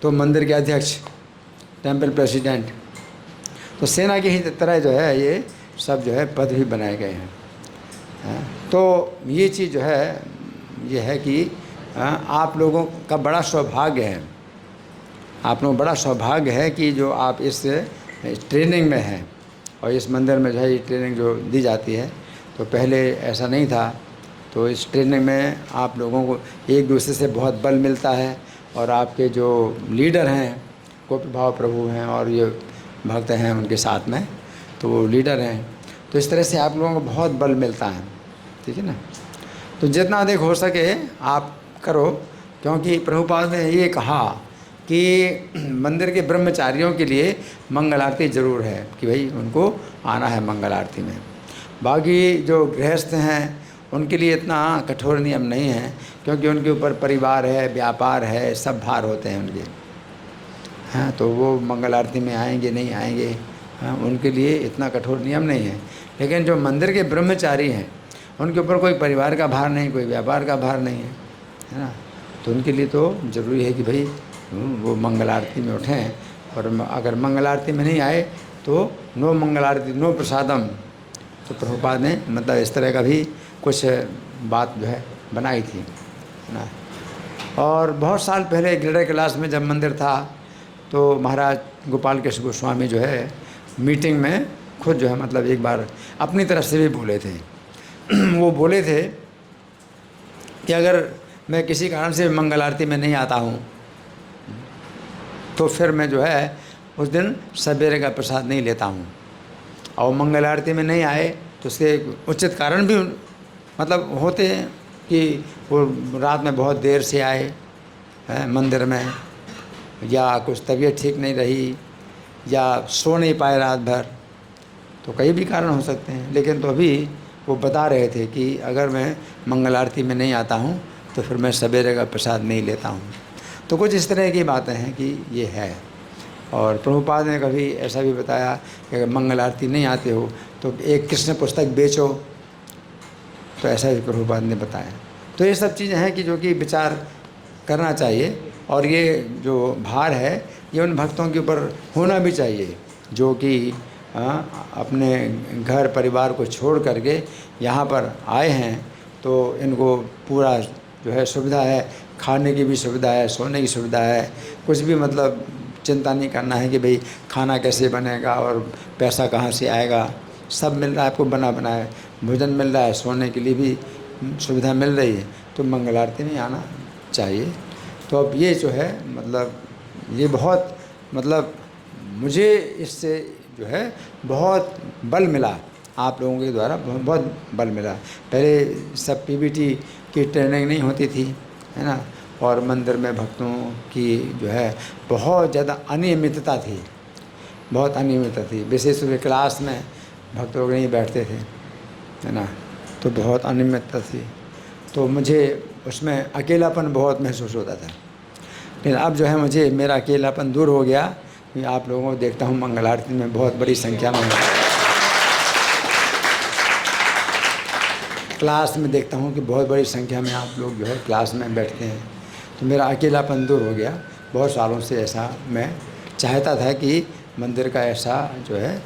A: तो मंदिर के अध्यक्ष टेम्पल प्रेसिडेंट। तो सेना की ही तरह जो है ये सब जो है पद भी बनाए गए हैं। तो ये चीज़ जो है ये है कि आप लोगों का बड़ा सौभाग्य है, आप लोगों का बड़ा सौभाग्य है कि जो आप इस ट्रेनिंग में हैं और इस मंदिर में जो है ये ट्रेनिंग जो दी जाती है। तो पहले ऐसा नहीं था, तो इस ट्रेनिंग में आप लोगों को एक दूसरे से बहुत बल मिलता है। और आपके जो लीडर हैं गोपी भाव प्रभु हैं और ये भक्त हैं उनके साथ में, तो वो लीडर हैं। तो इस तरह से आप लोगों को बहुत बल मिलता है, ठीक है ना। तो जितना अधिक हो सके आप करो, क्योंकि प्रभुपाद ने ये कहा कि मंदिर के ब्रह्मचारियों के लिए मंगल आरती ज़रूर है कि भाई उनको आना है मंगल आरती में। बाकी जो गृहस्थ हैं उनके लिए इतना कठोर नियम नहीं है, क्योंकि उनके ऊपर परिवार है, व्यापार है, सब भार होते हैं उनके। हाँ, तो वो मंगल आरती में आएंगे नहीं आएंगे, हाँ, उनके लिए इतना कठोर नियम नहीं है। लेकिन जो मंदिर के ब्रह्मचारी हैं उनके ऊपर कोई परिवार का भार नहीं, कोई व्यापार का भार नहीं है ना। तो उनके लिए तो ज़रूरी है कि भाई वो मंगल आरती में उठें। और अगर मंगल आरती में नहीं आए तो नो मंगल आरती नो प्रसादम। तो प्रभुपाद ने मतलब इस तरह का भी कुछ बात जो है बनाई थी ना। और बहुत साल पहले ग्रेटर कैलाश में जब मंदिर था तो महाराज गोपाल कृष्ण गोस्वामी जो है मीटिंग में खुद जो है मतलब एक बार अपनी तरफ से भी बोले थे। वो बोले थे कि अगर मैं किसी कारण से मंगल आरती में नहीं आता हूँ तो फिर मैं जो है उस दिन सवेरे का प्रसाद नहीं लेता हूँ। और मंगल आरती में नहीं आए तो उसके उचित कारण भी मतलब होते हैं कि वो रात में बहुत देर से आए मंदिर में, या कुछ तबीयत ठीक नहीं रही, या सो नहीं पाए रात भर, तो कई भी कारण हो सकते हैं। लेकिन तो अभी वो बता रहे थे कि अगर मैं मंगल आरती में नहीं आता हूँ तो फिर मैं सवेरे का प्रसाद नहीं लेता हूँ। तो कुछ इस तरह की बातें हैं कि ये है। और प्रभुपाद ने कभी ऐसा भी बताया कि अगर मंगल आरती नहीं आते हो तो एक कृष्ण पुस्तक बेचो, तो ऐसा भी प्रभुपाद ने बताया। तो ये सब चीज़ें हैं कि जो कि विचार करना चाहिए, और ये जो भार है ये उन भक्तों के ऊपर होना भी चाहिए जो कि अपने घर परिवार को छोड़ करके यहाँ पर आए हैं। तो इनको पूरा जो है सुविधा है, खाने की भी सुविधा है, सोने की सुविधा है, कुछ भी मतलब चिंता नहीं करना है कि भाई खाना कैसे बनेगा और पैसा कहाँ से आएगा। सब मिल रहा है आपको, बना बनाया भोजन मिल रहा है, सोने के लिए भी सुविधा मिल रही है। तो मंगल आरती में आना चाहिए। तो अब ये जो है मतलब ये बहुत मतलब मुझे इससे जो है बहुत बल मिला, आप लोगों के द्वारा बहुत बल मिला। पहले सब पीबीटी की ट्रेनिंग नहीं होती थी, है ना, और मंदिर में भक्तों की जो है बहुत ज़्यादा अनियमितता थी, बहुत अनियमितता थी। विशेष रूप से क्लास में भक्त लोग नहीं बैठते थे, है ना, तो बहुत अनियमितता थी। तो मुझे उसमें अकेलापन बहुत महसूस होता था। लेकिन अब जो है मुझे मेरा अकेलापन दूर हो गया। मैं आप लोगों को देखता हूँ मंगल आरती में बहुत बड़ी संख्या में, क्लास में देखता हूँ कि बहुत बड़ी संख्या में आप लोग जो है क्लास में बैठते हैं। तो मेरा अकेलापन दूर हो गया। बहुत सालों से ऐसा मैं चाहता था कि मंदिर का ऐसा जो है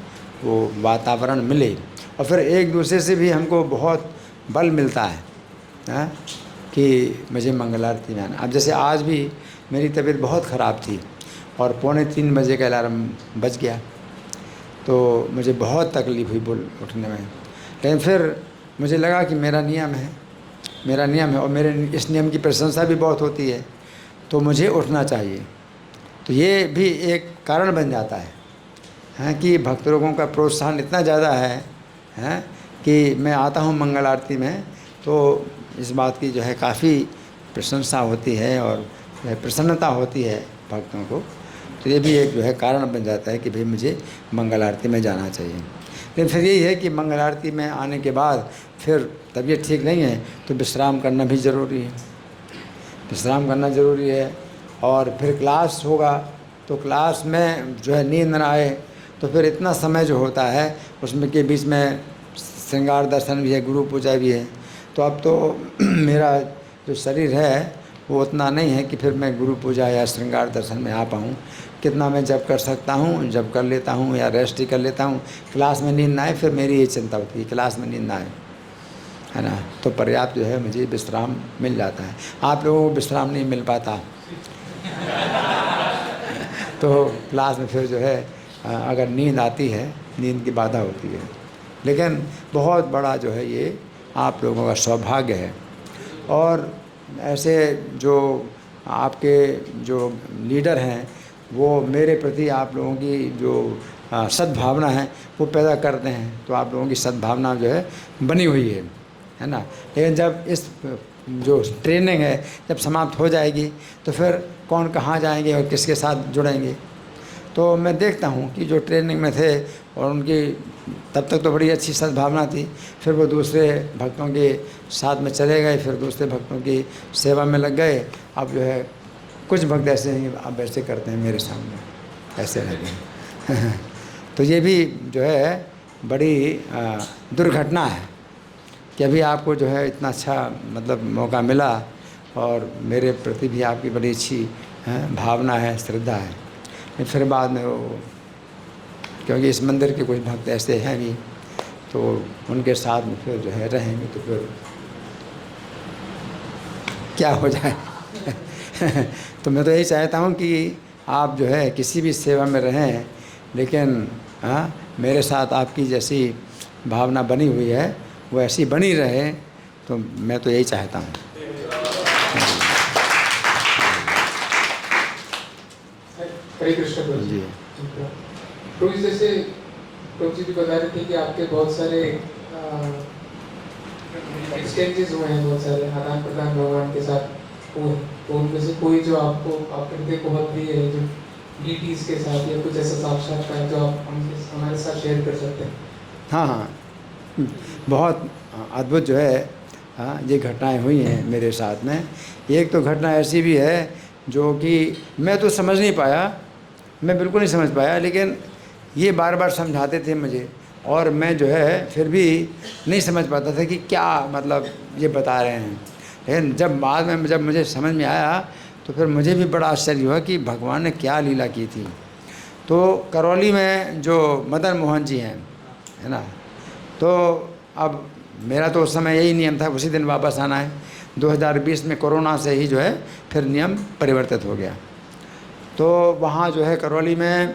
A: वो वातावरण मिले, और फिर एक दूसरे से भी हमको बहुत बल मिलता है कि मुझे मंगल आरती में आना। अब जैसे आज भी मेरी तबीयत बहुत ख़राब थी और 2:45 बजे का अलार्म बज गया, तो मुझे बहुत तकलीफ़ हुई बोल उठने में। लेकिन फिर मुझे लगा कि मेरा नियम है, मेरा नियम है, और मेरे इस नियम की प्रशंसा भी बहुत होती है, तो मुझे उठना चाहिए। तो ये भी एक कारण बन जाता है कि भक्त लोगों का प्रोत्साहन इतना ज़्यादा है कि मैं आता हूँ मंगल आरती में, तो इस बात की जो है काफ़ी प्रशंसा होती है और प्रसन्नता होती है भक्तों को। तो ये भी एक जो है कारण बन जाता है कि भाई मुझे मंगल आरती में जाना चाहिए। लेकिन फिर यही है कि मंगल आरती में आने के बाद फिर तबीयत ठीक नहीं है तो विश्राम करना भी ज़रूरी है, विश्राम करना ज़रूरी है। और फिर क्लास होगा तो क्लास में जो है नींद न आए तो फिर इतना समय जो होता है उसमें के बीच में श्रृंगार दर्शन भी है, गुरु पूजा भी है। तो अब तो मेरा जो शरीर है वो उतना नहीं है कि फिर मैं गुरु पूजा या श्रृंगार दर्शन में आ पाऊँ। कितना मैं जब कर सकता हूँ जब कर लेता हूँ या रेस्ट ही कर लेता हूँ। क्लास में नींद ना आए फिर मेरी ये चिंता होती है, क्लास में नींद ना आए, है ना। तो पर्याप्त जो है मुझे विश्राम मिल जाता है, आप लोगों को विश्राम नहीं मिल पाता। तो क्लास में फिर जो है अगर नींद आती है, नींद की बाधा होती है। लेकिन बहुत बड़ा जो है ये आप लोगों का सौभाग्य है। और ऐसे जो आपके जो लीडर हैं वो मेरे प्रति आप लोगों की जो सद्भावना है वो पैदा करते हैं। तो आप लोगों की सद्भावना जो है बनी हुई है ना। लेकिन जब इस जो ट्रेनिंग है जब समाप्त हो जाएगी तो फिर कौन कहाँ जाएंगे और किसके साथ जुड़ेंगे। तो मैं देखता हूँ कि जो ट्रेनिंग में थे और उनकी तब तक तो बड़ी अच्छी सद्भावना थी, फिर वो दूसरे भक्तों के साथ में चले गए, फिर दूसरे भक्तों की सेवा में लग गए। अब जो है कुछ भक्त ऐसे हैं अब ऐसे करते हैं मेरे सामने, ऐसे लगे। तो ये भी जो है बड़ी दुर्घटना है कि अभी आपको जो है इतना अच्छा मतलब मौका मिला और मेरे प्रति भी आपकी बड़ी अच्छी भावना है, श्रद्धा है। फिर बाद में वो क्योंकि इस मंदिर के कुछ भक्त ऐसे हैं भी तो उनके साथ में फिर जो है रहेंगे तो फिर क्या हो जाए। तो मैं तो यही चाहता हूँ कि आप जो है किसी भी सेवा में रहें, लेकिन मेरे साथ आपकी जैसी भावना बनी हुई है वो ऐसी बनी रहे, तो मैं तो यही चाहता हूँ।
C: हरे कृष्ण प्रभु
A: जी।
C: प्रभु जी, जैसे प्रभु जी भी बता रहे थे कि आपके बहुत सारे एक्सचेंजेस हुए हैं, बहुत सारे आदान प्रदान भगवान के साथ हुए। तो उनमें से कोई जो आपको आपके हृदय को बहुत प्रिय है, जो डीटीज के साथ या कुछ ऐसा साक्षात्कार जो आप हमारे साथ शेयर कर सकते हैं?
A: हाँ हाँ, बहुत अद्भुत जो है ये घटनाएं हुई हैं मेरे साथ में। एक तो घटना ऐसी भी है जो कि मैं तो समझ नहीं पाया, मैं बिल्कुल नहीं समझ पाया, लेकिन ये बार बार समझाते थे मुझे और मैं जो है फिर भी नहीं समझ पाता था कि क्या मतलब ये बता रहे हैं। लेकिन जब बाद में जब मुझे समझ में आया तो फिर मुझे भी बड़ा आश्चर्य हुआ कि भगवान ने क्या लीला की थी। तो करौली में जो मदन मोहन जी हैं, है ना, तो अब मेरा तो उस समय यही नियम था उसी दिन वापस आना है। 2020 में कोरोना से ही जो है फिर नियम परिवर्तित हो गया। तो वहाँ जो है करौली में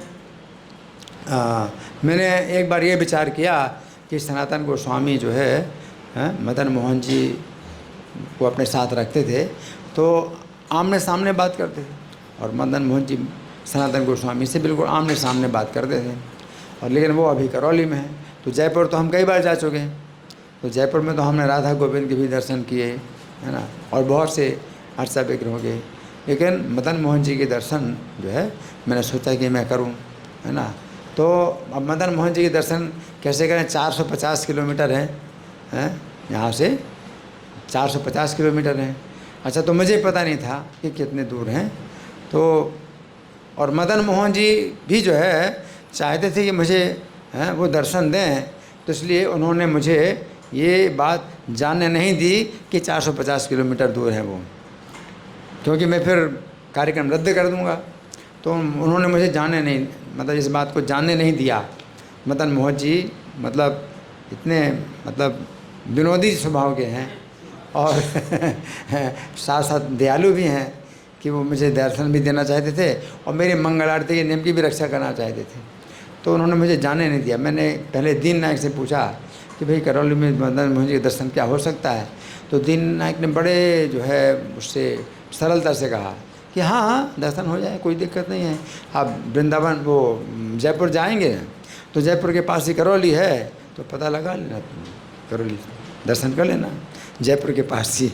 A: मैंने एक बार ये विचार किया कि सनातन गोस्वामी जो है मदन मोहन जी को अपने साथ रखते थे तो आमने सामने बात करते थे, और मदन मोहन जी सनातन गोस्वामी से बिल्कुल आमने सामने बात करते थे। और लेकिन वो अभी करौली में है, तो जयपुर तो हम कई बार जा चुके हैं, तो जयपुर में तो हमने राधा गोविंद के भी दर्शन किए, है ना, और बहुत से अर्चा विग्रहों के, लेकिन मदन मोहन जी के दर्शन जो है मैंने सोचा कि मैं करूं, है ना। तो अब मदन मोहन जी के दर्शन कैसे करें, 450 किलोमीटर हैं यहाँ से, 450 किलोमीटर हैं। अच्छा, तो मुझे पता नहीं था कि कितने दूर हैं। तो और मदन मोहन जी भी जो है चाहते थे कि मुझे वो दर्शन दें, तो इसलिए उन्होंने मुझे ये बात जानने नहीं दी कि 450 किलोमीटर दूर है वो, क्योंकि मैं फिर कार्यक्रम रद्द कर दूंगा। तो उन्होंने मुझे जानने नहीं, मतलब इस बात को जानने नहीं दिया। मदन मोहन जी मतलब इतने मतलब विनोदी स्वभाव के हैं और साथ साथ दयालु भी हैं कि वो मुझे दर्शन भी देना चाहते थे और मेरे मंगल आरती के नियम की भी रक्षा करना चाहते थे। तो उन्होंने मुझे जाने नहीं दिया। मैंने पहले दीन नायक से पूछा कि भाई करौली में मदन मोहन जी के दर्शन क्या हो सकता है, तो दीन नायक ने बड़े जो है उससे सरलता से कहा कि हाँ हाँ दर्शन हो जाए, कोई दिक्कत नहीं है। आप वृंदावन वो जयपुर जाएंगे तो जयपुर के पास ही करौली है, तो पता लगा लेना, करौली दर्शन कर लेना, जयपुर के पास ही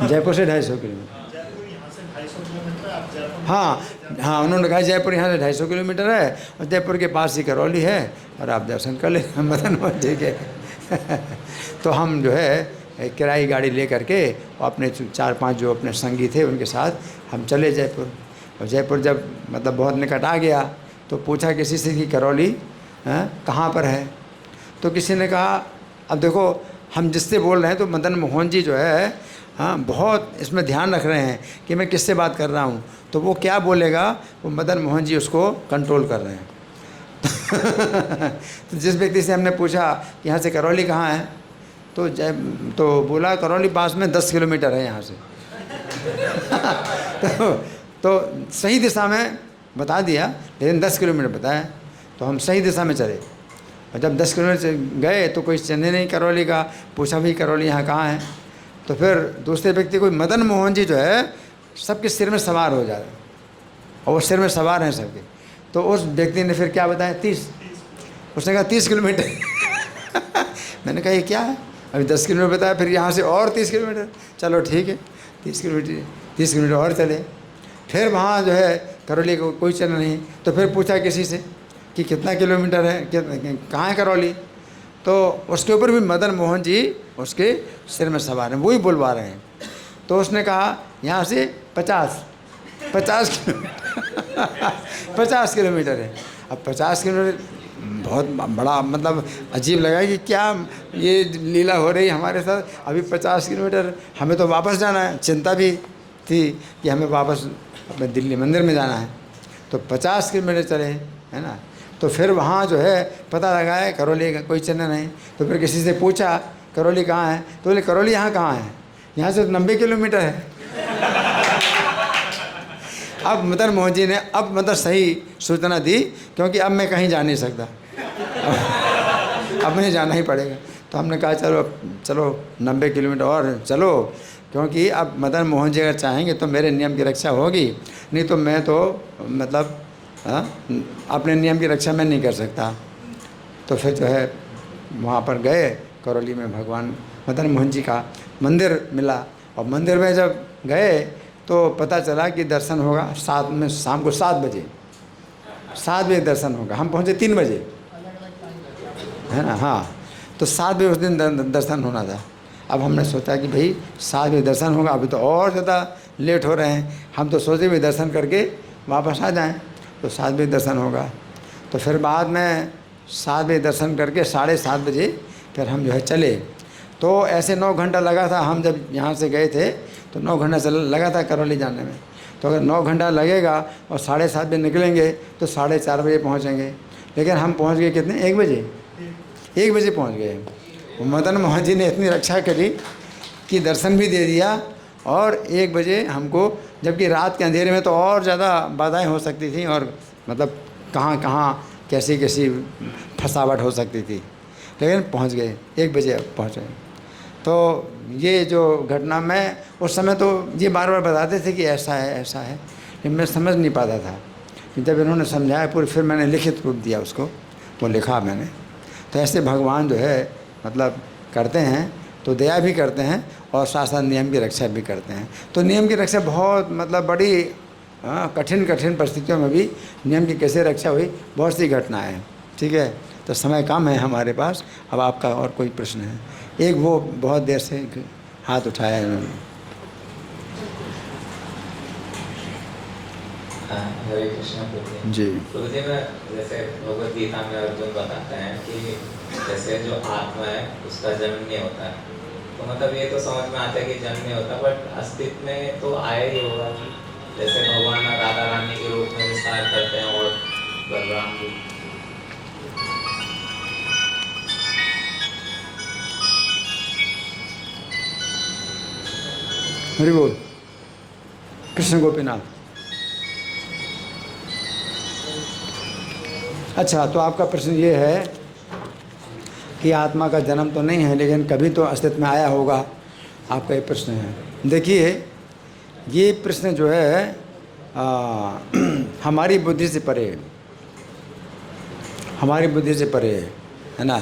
A: जयपुर से 250 किलोमीटर। हाँ हाँ, उन्होंने कहा जयपुर यहाँ से 250 किलोमीटर है और जयपुर के पास ही करौली है और आप दर्शन कर लेना मदन मोहन जी के। तो हम जो है किराई गाड़ी ले करके अपने 4-5 जो अपने संगी थे उनके साथ हम चले जयपुर। और जयपुर जब मतलब बहुत निकट आ गया तो पूछा किसी से कि करौली कहाँ पर है, तो किसी ने कहा अब देखो हम जिससे बोल रहे हैं तो मदन मोहन जी जो है हाँ बहुत इसमें ध्यान रख रहे हैं कि मैं किससे बात कर रहा हूँ, तो वो क्या बोलेगा वो मदन मोहन जी उसको कंट्रोल कर रहे हैं। तो जिस व्यक्ति से हमने पूछा कि यहाँ से करौली कहाँ है, तो बोला करौली पास में 10 किलोमीटर है यहाँ से। तो सही दिशा में बता दिया, लेकिन 10 किलोमीटर बताया, तो हम सही दिशा में चले। और जब 10 किलोमीटर गए तो कोई चिन्ह नहीं करौली का, पूछा भाई करौली यहाँ कहाँ है, तो फिर दूसरे व्यक्ति कोई मदन मोहन जी जो है सबके सिर में सवार हो जा रहे हैं और वो सिर में सवार हैं सबके। तो उस व्यक्ति ने फिर क्या बताया 30, उसने कहा 30 किलोमीटर। मैंने कहा ये क्या है, अभी 10 किलोमीटर बताया, फिर यहाँ से और 30 किलोमीटर, चलो ठीक है 30 किलोमीटर और चले। फिर वहाँ जो है करौली का कोई चिन्ह नहीं, तो फिर पूछा किसी से कि कितना किलोमीटर है, कहाँ है करौली, तो उसके ऊपर भी मदन मोहन जी उसके सिर में सवार हैं, वही बुलवा रहे हैं। तो उसने कहा यहाँ से 50 किलोमीटर है। अब 50 किलोमीटर बहुत बड़ा मतलब अजीब लगा कि क्या ये लीला हो रही है हमारे साथ, अभी 50 किलोमीटर, हमें तो वापस जाना है। चिंता भी थी कि हमें वापस अपने दिल्ली मंदिर में जाना है, तो 50 किलोमीटर चले, है ना। तो फिर वहाँ जो है पता लगा है करौली का कोई चिन्ह नहीं। तो फिर किसी से पूछा करौली कहाँ है, तो बोले करौली यहाँ कहाँ है, यहाँ से 90 किलोमीटर है। अब मदन मोहन जी ने अब मतलब सही सूचना दी, क्योंकि अब मैं कहीं जा नहीं सकता, अब मुझे जाना ही पड़ेगा। तो हमने कहा चलो 90 किलोमीटर और चलो, क्योंकि अब मदन मोहन जी अगर चाहेंगे तो मेरे नियम की रक्षा होगी, नहीं तो मैं तो मतलब अपने नियम की रक्षा मैं नहीं कर सकता। तो फिर जो है वहाँ पर गए, करौली में भगवान मदन मोहन जी का मंदिर मिला, और मंदिर में जब गए तो पता चला कि दर्शन होगा शाम को 7 बजे दर्शन होगा। हम पहुँचे 3 बजे, है ना। हाँ, तो 7 बजे उस दिन दर्शन होना था। अब हमने सोचा कि भाई 7 बजे दर्शन होगा, अभी तो और ज़्यादा लेट हो रहे हैं, हम तो सोचे भी दर्शन करके वापस आ जाएं, तो 7 बजे दर्शन होगा। तो फिर बाद में 7 बजे दर्शन करके 7:30 बजे फिर हम जो है चले। तो ऐसे 9 घंटा लगा था। हम जब यहाँ से गए थे तो 9 घंटा लगा था करौली जाने में। तो अगर 9 घंटा लगेगा और 7:30 बजे निकलेंगे तो 4:30 बजे पहुँचेंगे। लेकिन हम पहुँच गए कितने, 1 बजे, 1 बजे पहुँच गए। मदन मोहन जी ने इतनी रक्षा करी कि दर्शन भी दे दिया और 1 बजे हमको, जबकि रात के अंधेरे में तो और ज़्यादा बाधाएं हो सकती थी और मतलब कहाँ कहाँ कैसी कैसी फंसावट हो सकती थी, लेकिन पहुंच गए, 1 बजे पहुंचे। तो ये जो घटना, मैं उस समय तो ये बार बार बताते थे कि ऐसा है ऐसा है, लेकिन मैं समझ नहीं पाता था। जब इन्होंने समझाया पूरी, फिर मैंने लिखित रूप दिया उसको, वो लिखा मैंने। तो ऐसे भगवान जो है मतलब करते हैं, तो दया भी करते हैं और साथ साथ नियम की रक्षा भी करते हैं। तो नियम की रक्षा बहुत मतलब बड़ी कठिन परिस्थितियों में भी नियम की कैसे रक्षा हुई, बहुत सी घटनाएं हैं। ठीक है, तो समय कम है हमारे पास। अब आपका और कोई प्रश्न है? एक वो बहुत देर से हाथ उठाया है इन्होंने।
G: हरे कृष्ण
A: जी।
G: प्रभुजी में जैसे भगवद गीता में अर्जुन बताते हैं कि जैसे जो आत्मा है उसका जन्म नहीं होता है, तो मतलब ये तो समझ में आता है कि जन्म नहीं होता, बट अस्तित्व में तो आया ही होगा कि जैसे भगवान राधा रानी के रूप में विस्तार करते हैं और बलराम जी।
A: हरि बोल। कृष्ण गोपीनाथ। अच्छा, तो आपका प्रश्न ये है कि आत्मा का जन्म तो नहीं है लेकिन कभी तो अस्तित्व में आया होगा, आपका ये प्रश्न है। देखिए, ये प्रश्न जो है हमारी बुद्धि से परे है, हमारी बुद्धि से परे है ना।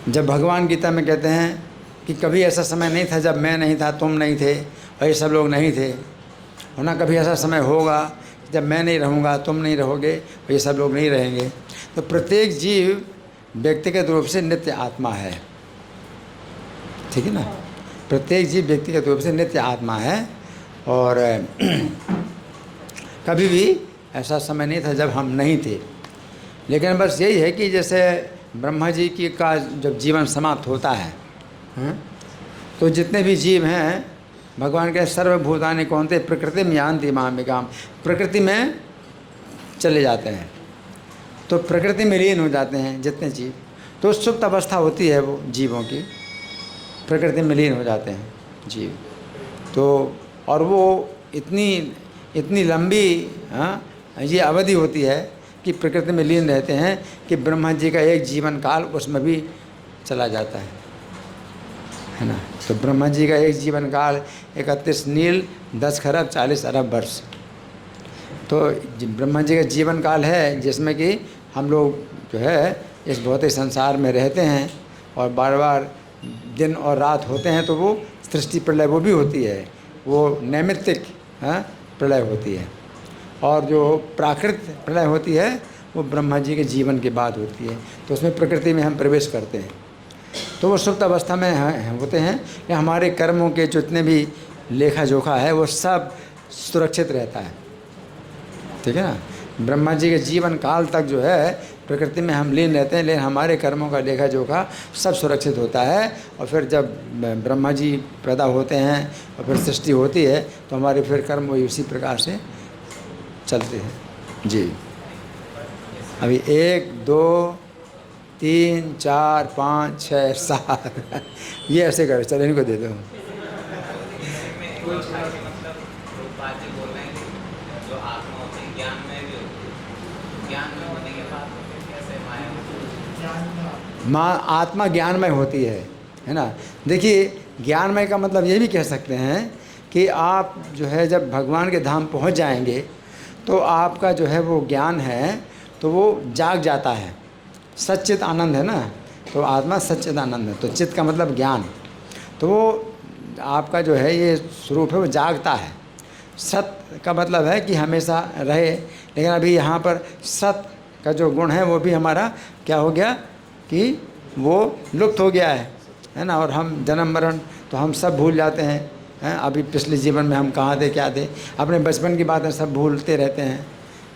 A: जब भगवान गीता में कहते हैं कि कभी ऐसा समय नहीं था जब मैं नहीं था, तुम नहीं थे और ये सब लोग नहीं थे, और ना कभी ऐसा समय होगा जब मैं नहीं रहूँगा, तुम नहीं रहोगे और ये सब लोग नहीं रहेंगे। तो प्रत्येक जीव व्यक्तिगत रूप से नित्य आत्मा है, ठीक है ना। प्रत्येक जीव व्यक्तिगत रूप से नित्य आत्मा है और कभी भी ऐसा समय नहीं था जब हम नहीं थे। लेकिन बस यही है कि जैसे ब्रह्मा जी की का जब जीवन समाप्त होता है, तो जितने भी जीव हैं, भगवान के सर्वभूतानि कौन्ते प्रकृति में यान्ति मामिकाम, प्रकृति में चले जाते हैं, तो प्रकृति में लीन हो जाते हैं जितने जीव। तो सुप्त अवस्था होती है वो जीवों की, प्रकृति में लीन हो जाते हैं जीव। तो और वो इतनी लंबी ये अवधि होती है कि प्रकृति में लीन रहते हैं कि ब्रह्मा जी का एक जीवन काल उसमें भी चला जाता है ना। तो ब्रह्मा जी का एक जीवन काल 31 नील 10 खरब 40 अरब वर्ष, तो ब्रह्मा जी का जीवन काल है जिसमें कि हम लोग जो है इस भौतिक संसार में रहते हैं और बार बार दिन और रात होते हैं। तो वो सृष्टि प्रलय वो भी होती है, वो नैमित्तिक प्रलय होती है, और जो प्राकृत प्रलय होती है वो ब्रह्मा जी के जीवन के बाद होती है। तो उसमें प्रकृति में हम प्रवेश करते हैं, तो वो सुप्त अवस्था में होते हैं। या हमारे कर्मों के जितने भी लेखा जोखा है वो सब सुरक्षित रहता है, ठीक है ना। ब्रह्मा जी के जीवन काल तक जो है प्रकृति में हम लीन रहते हैं, लेकिन हमारे कर्मों का लेखा जोखा सब सुरक्षित होता है। और फिर जब ब्रह्मा जी पैदा होते हैं और फिर सृष्टि होती है तो हमारे फिर कर्म वही उसी प्रकार से चलते हैं जी। अभी 1 2 3 4 5 6 7 ये ऐसे कर, चलो इनको दे दो। माँ आत्मा ज्ञानमय होती है ना। देखिए, ज्ञानमय का मतलब ये भी कह सकते हैं कि आप जो है जब भगवान के धाम पहुंच जाएंगे तो आपका जो है वो ज्ञान है तो वो जाग जाता है। सच्चित आनंद है ना, तो आत्मा सच्चित आनंद है, तो चित्त का मतलब ज्ञान, तो वो आपका जो है ये स्वरूप है वो जागता है। सत्य का मतलब है कि हमेशा रहे, लेकिन अभी यहाँ पर सत्य का जो गुण है वो भी हमारा क्या हो गया, कि वो लुप्त हो गया है ना। और हम जन्म मरण तो हम सब भूल जाते हैं अभी पिछले जीवन में हम कहाँ थे क्या थे, अपने बचपन की बातें सब भूलते रहते हैं,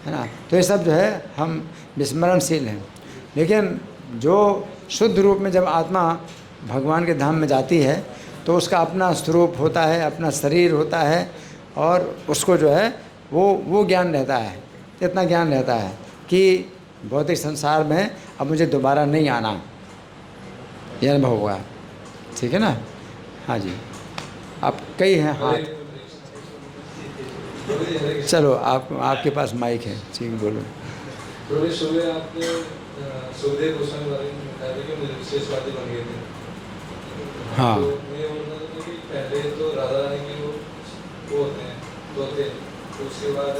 A: है ना। तो ये सब जो है हम विस्मरणशील हैं। लेकिन जो शुद्ध रूप में जब आत्मा भगवान के धाम में जाती है तो उसका अपना स्वरूप होता है, अपना शरीर होता है, और उसको जो है वो ज्ञान रहता है, इतना ज्ञान रहता है कि भौतिक संसार में अब मुझे दोबारा नहीं आना, यह अनुभव होगा। ठीक है ना। हाँ जी, आप कई हैं हाथ, चलो आपके पास माइक है, ठीक बोलो।
E: प्रभु सुबह आपने सुखदेव गोस्वामी के बारे में बताया था कि मुझे विशेषवादी बन गए थे।
A: हाँ।
E: तो मैं बोलना था कि पहले तो राधा रानी के वो होते हैं तोते, तो उसके बाद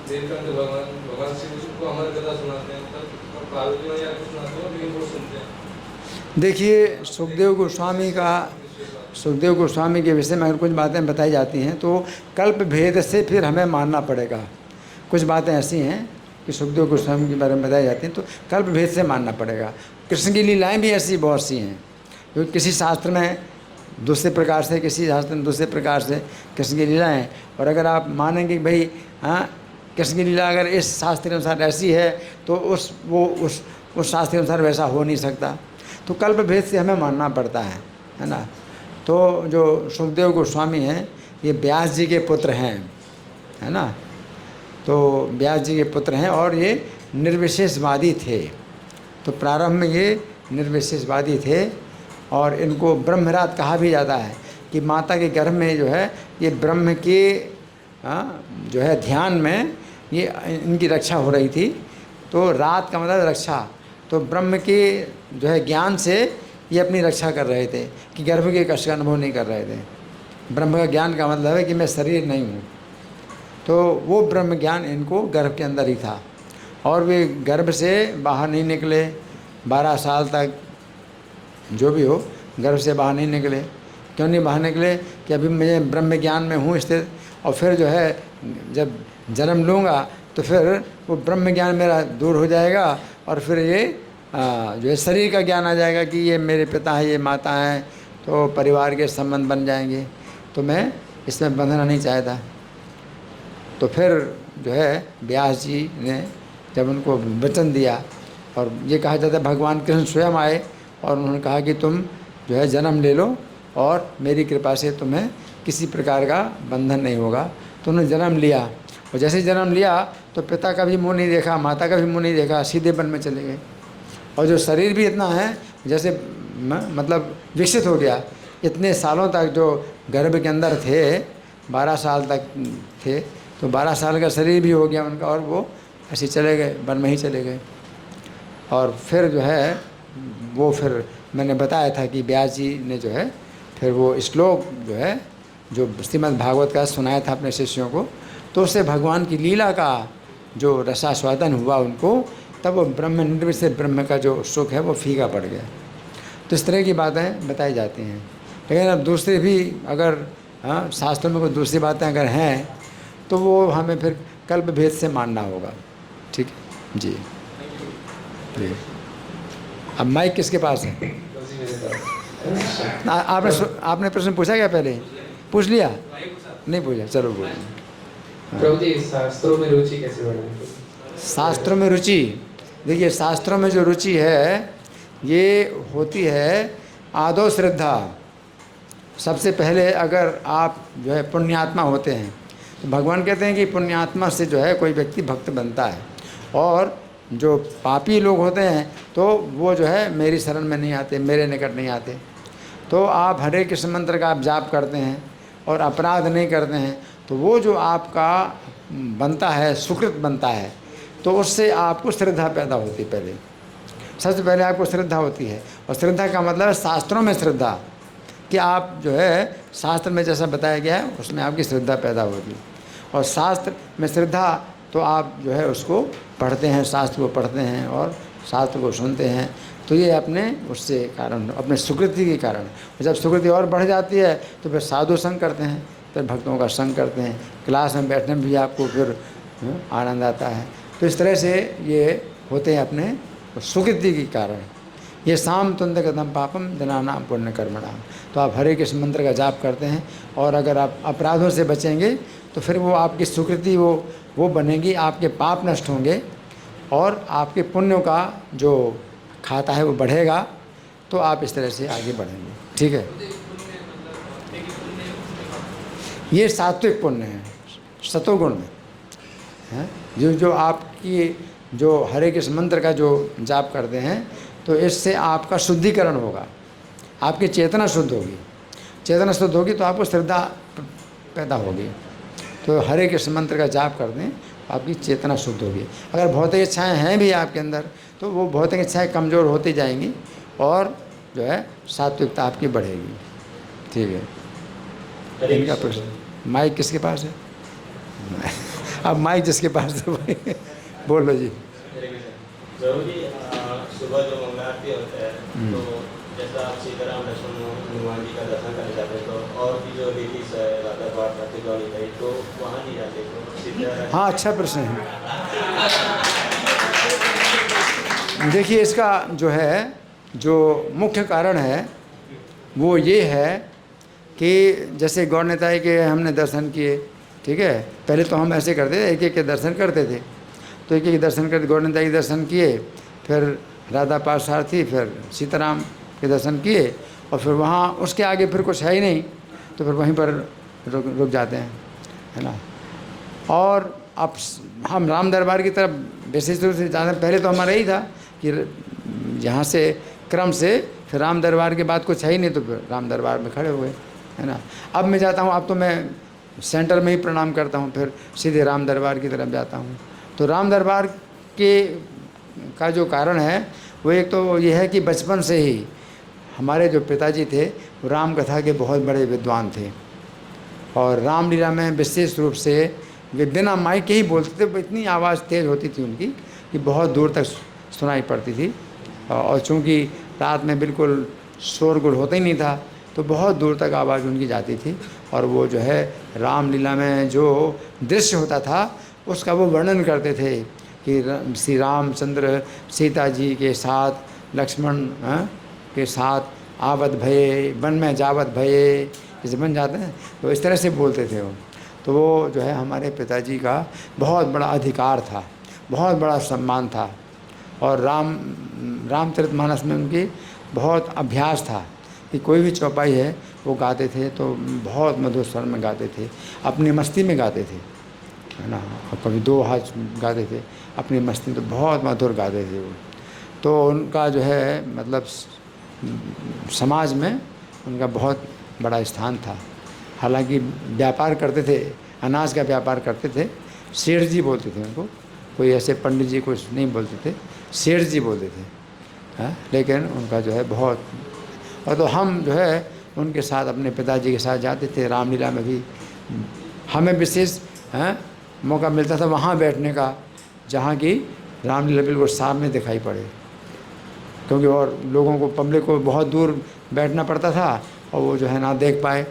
E: देवकांत भगवान शिव को अमर कथा सुनाते हैं, तब पार्वती मैया को सुनाते हैं, लेकिन वो सुनते हैं।
A: देखिए सुखदेव गोस्वामी के विषय में अगर कुछ बातें बताई जाती हैं तो कल्प भेद से फिर हमें मानना पड़ेगा। कुछ बातें ऐसी हैं कि सुखदेव गोस्वामी के बारे में बताई जाती हैं तो कल्प भेद से मानना पड़ेगा। कृष्ण की लीलाएं भी ऐसी बहुत सी हैं, क्योंकि किसी शास्त्र में दूसरे प्रकार से, किसी शास्त्र में दूसरे प्रकार से कृष्ण की लीलाएं। और अगर आप मानेंगे कि भाई हाँ कृष्ण की लीला अगर इस शास्त्र के अनुसार ऐसी है तो उस शास्त्र के अनुसार वैसा हो नहीं सकता, तो कल्प भेद से हमें मानना पड़ता है ना। तो जो सुखदेव गोस्वामी हैं ये व्यास जी के पुत्र हैं, है ना। तो व्यास जी के पुत्र हैं और ये निर्विशेषवादी थे। तो प्रारंभ में ये निर्विशेषवादी थे और इनको ब्रह्मराज कहा भी जाता है कि माता के गर्भ में जो है ये ब्रह्म के जो है ध्यान में ये इनकी रक्षा हो रही थी। तो रात का मतलब रक्षा, तो ब्रह्म के जो है ज्ञान से ये अपनी रक्षा कर रहे थे कि गर्भ के कष्ट का अनुभव नहीं कर रहे थे। ब्रह्म का ज्ञान का मतलब है कि मैं शरीर नहीं हूँ, तो वो ब्रह्म ज्ञान इनको गर्भ के अंदर ही था। और वे गर्भ से बाहर नहीं निकले 12 साल तक, जो भी हो गर्भ से बाहर नहीं निकले। क्यों नहीं बाहर निकले कि अभी मैं ब्रह्म ज्ञान में हूँ स्थित, और फिर जो है जब जन्म लूँगा तो फिर वो ब्रह्म ज्ञान मेरा दूर हो जाएगा और फिर ये जो है शरीर का ज्ञान आ जाएगा कि ये मेरे पिता हैं, ये माता हैं, तो परिवार के संबंध बन जाएंगे। तो मैं इसमें बंधना नहीं चाहता। तो फिर जो है व्यास जी ने जब उनको वचन दिया, और ये कहा जाता है भगवान कृष्ण स्वयं आए और उन्होंने कहा कि तुम जो है जन्म ले लो और मेरी कृपा से तुम्हें किसी प्रकार का बंधन नहीं होगा। तो उन्होंने जन्म लिया, और जैसे जन्म लिया तो पिता का भी मुँह नहीं देखा, माता का भी मुँह नहीं देखा, सीधे वन में चले गए। और जो शरीर भी इतना है जैसे मतलब विकसित हो गया, इतने सालों तक जो गर्भ के अंदर थे 12 साल तक थे, तो 12 साल का शरीर भी हो गया उनका, और वो ऐसे चले गए, वन में ही चले गए। और फिर जो है वो फिर मैंने बताया था कि व्यास जी ने जो है फिर वो श्लोक जो है जो श्रीमद् भागवत का सुनाया था अपने शिष्यों को, तो उससे भगवान की लीला का जो रसास्वादन हुआ उनको, तब वो ब्रह्म निर्विशेष ब्रह्म का जो सुख है वो फीका पड़ गया। तो इस तरह की बातें बताई जाती हैं। लेकिन अब दूसरी भी अगर शास्त्रों में कोई दूसरी बातें अगर हैं तो वो हमें फिर कल्प भेद से मानना होगा। ठीक है जी। जी अब माइक किसके पास है? आपने प्रश्न पूछा क्या? पहले पूछ लिया? नहीं पूछा, चलो बोलिए।
H: प्रभु जी शास्त्रों में रुचि कैसे बढ़ाएं?
A: शास्त्रों में रुचि, देखिए शास्त्रों में जो रुचि है ये होती है आदो श्रद्धा। सबसे पहले अगर आप जो है पुण्यात्मा होते हैं तो भगवान कहते हैं कि पुण्यात्मा से जो है कोई व्यक्ति भक्त बनता है, और जो पापी लोग होते हैं तो वो जो है मेरी शरण में नहीं आते, मेरे निकट नहीं आते। तो आप हरे कृष्ण मंत्र का आप जाप करते हैं और अपराध नहीं करते हैं, तो वो जो आपका बनता है सुकृत बनता है, तो उससे आपको श्रद्धा पैदा होती है। पहले सबसे पहले आपको श्रद्धा होती है, और श्रद्धा का मतलब है शास्त्रों में श्रद्धा, कि आप जो है शास्त्र में जैसा बताया गया है उसमें आपकी श्रद्धा पैदा होगी। और शास्त्र में श्रद्धा तो आप जो है उसको पढ़ते हैं, शास्त्र को पढ़ते हैं और शास्त्र को सुनते हैं, तो ये अपने उससे कारण अपने सुकृति के कारण। और जब सुकृति और बढ़ जाती है तो फिर साधु संग करते हैं, फिर भक्तों का संग करते हैं, क्लास में बैठने में भी आपको फिर आनंद आता है। तो इस तरह से ये होते हैं अपने सुकृति के कारण। ये शाम तुंद कदम पापम जनानाम पुण्य कर्मणाम। तो आप हरे कृष्ण मंत्र का जाप करते हैं और अगर आप अपराधों से बचेंगे तो फिर वो आपकी सुकृति वो बनेगी, आपके पाप नष्ट होंगे और आपके पुण्यों का जो खाता है वो बढ़ेगा। तो आप इस तरह से आगे बढ़ेंगे। ठीक है, ये सात्विक पुण्य है, सतोगुण में है। जो आपकी जो हरे कृष्ण मंत्र का जो जाप करते हैं तो इससे आपका शुद्धिकरण होगा, आपकी चेतना शुद्ध होगी। चेतना शुद्ध होगी तो आपको श्रद्धा पैदा होगी। तो हरे कृष्ण मंत्र का जाप कर दें तो आपकी चेतना शुद्ध होगी। अगर भौतिक इच्छाएं हैं भी आपके अंदर तो वो भौतिक इच्छाएं कमज़ोर होती जाएंगी और जो है सात्विकता आपकी बढ़ेगी। ठीक है, इनका प्रश्न माइक किसके पास है? अब माइक जिसके पास है भाई बोलो जी।
I: जरूरी सुबह जो मंगला आरती होता है तो जैसा आप सीताराम लक्ष्मण हनुमान जी का दर्शन करने जाते हैं तो और भी जो लेडीज है राधा पाठ करते तो वहाँ नहीं जाते तो सीधा।
A: हाँ, अच्छा प्रश्न है। देखिए, इसका जो है जो मुख्य कारण है वो ये है कि जैसे गौर निताई के हमने दर्शन किए, ठीक है, पहले तो हम ऐसे करते थे, एक एक के दर्शन करते थे। तो एक एक दर्शन करते, गौर निताई के दर्शन किए, फिर राधा पार्थसारथी, फिर सीताराम के दर्शन किए और फिर वहाँ उसके आगे फिर कुछ है ही नहीं तो फिर वहीं पर रुक जाते हैं, है ना। और अब हम राम दरबार की तरफ विशेष रूप से जाते हैं। पहले तो हमारा यही था कि यहाँ से क्रम से फिर राम दरबार के बाद कुछ है ही नहीं तो फिर राम दरबार में खड़े हुए, है ना। अब मैं जाता हूँ, अब तो मैं सेंटर में ही प्रणाम करता हूँ, फिर सीधे राम दरबार की तरफ जाता हूँ। तो राम दरबार का जो कारण है वो एक तो ये है कि बचपन से ही हमारे जो पिताजी थे वो राम कथा के बहुत बड़े विद्वान थे और रामलीला में विशेष रूप से वे बिना माइक के ही बोलते थे। इतनी आवाज़ तेज़ होती थी उनकी कि बहुत दूर तक सुनाई पड़ती थी और चूँकि रात में बिल्कुल शोरगुल होता ही नहीं था तो बहुत दूर तक आवाज़ उनकी जाती थी। और वो जो है रामलीला में जो दृश्य होता था उसका वो वर्णन करते थे कि श्री रामचंद्र सीता जी के साथ लक्ष्मण के साथ आवत भये वन में जावत भये, जैसे बन जाते हैं तो इस तरह से बोलते थे वो। तो वो जो है हमारे पिताजी का बहुत बड़ा अधिकार था, बहुत बड़ा सम्मान था। और रामचरितमानस में उनकी बहुत अभ्यास था कि कोई भी चौपाई है वो गाते थे तो बहुत मधुर स्वर में गाते थे, अपनी मस्ती में गाते थे, है ना। और कभी दो हाथ गाते थे अपनी मस्ती, तो बहुत मधुर गाते थे वो। तो उनका जो है मतलब समाज में उनका बहुत बड़ा स्थान था। हालांकि व्यापार करते थे, अनाज का व्यापार करते थे, सेठ जी बोलते थे उनको, कोई ऐसे पंडित जी कुछ नहीं बोलते थे, सेठ जी बोलते थे, हाँ। लेकिन उनका जो है बहुत, और तो हम जो है उनके साथ अपने पिताजी के साथ जाते थे रामलीला में भी। हमें विशेष मौका मिलता था वहाँ बैठने का जहाँ की रामलीला बिल्कुल सामने दिखाई पड़े, क्योंकि और लोगों को, पब्लिक को बहुत दूर बैठना पड़ता था और वो जो है ना देख पाए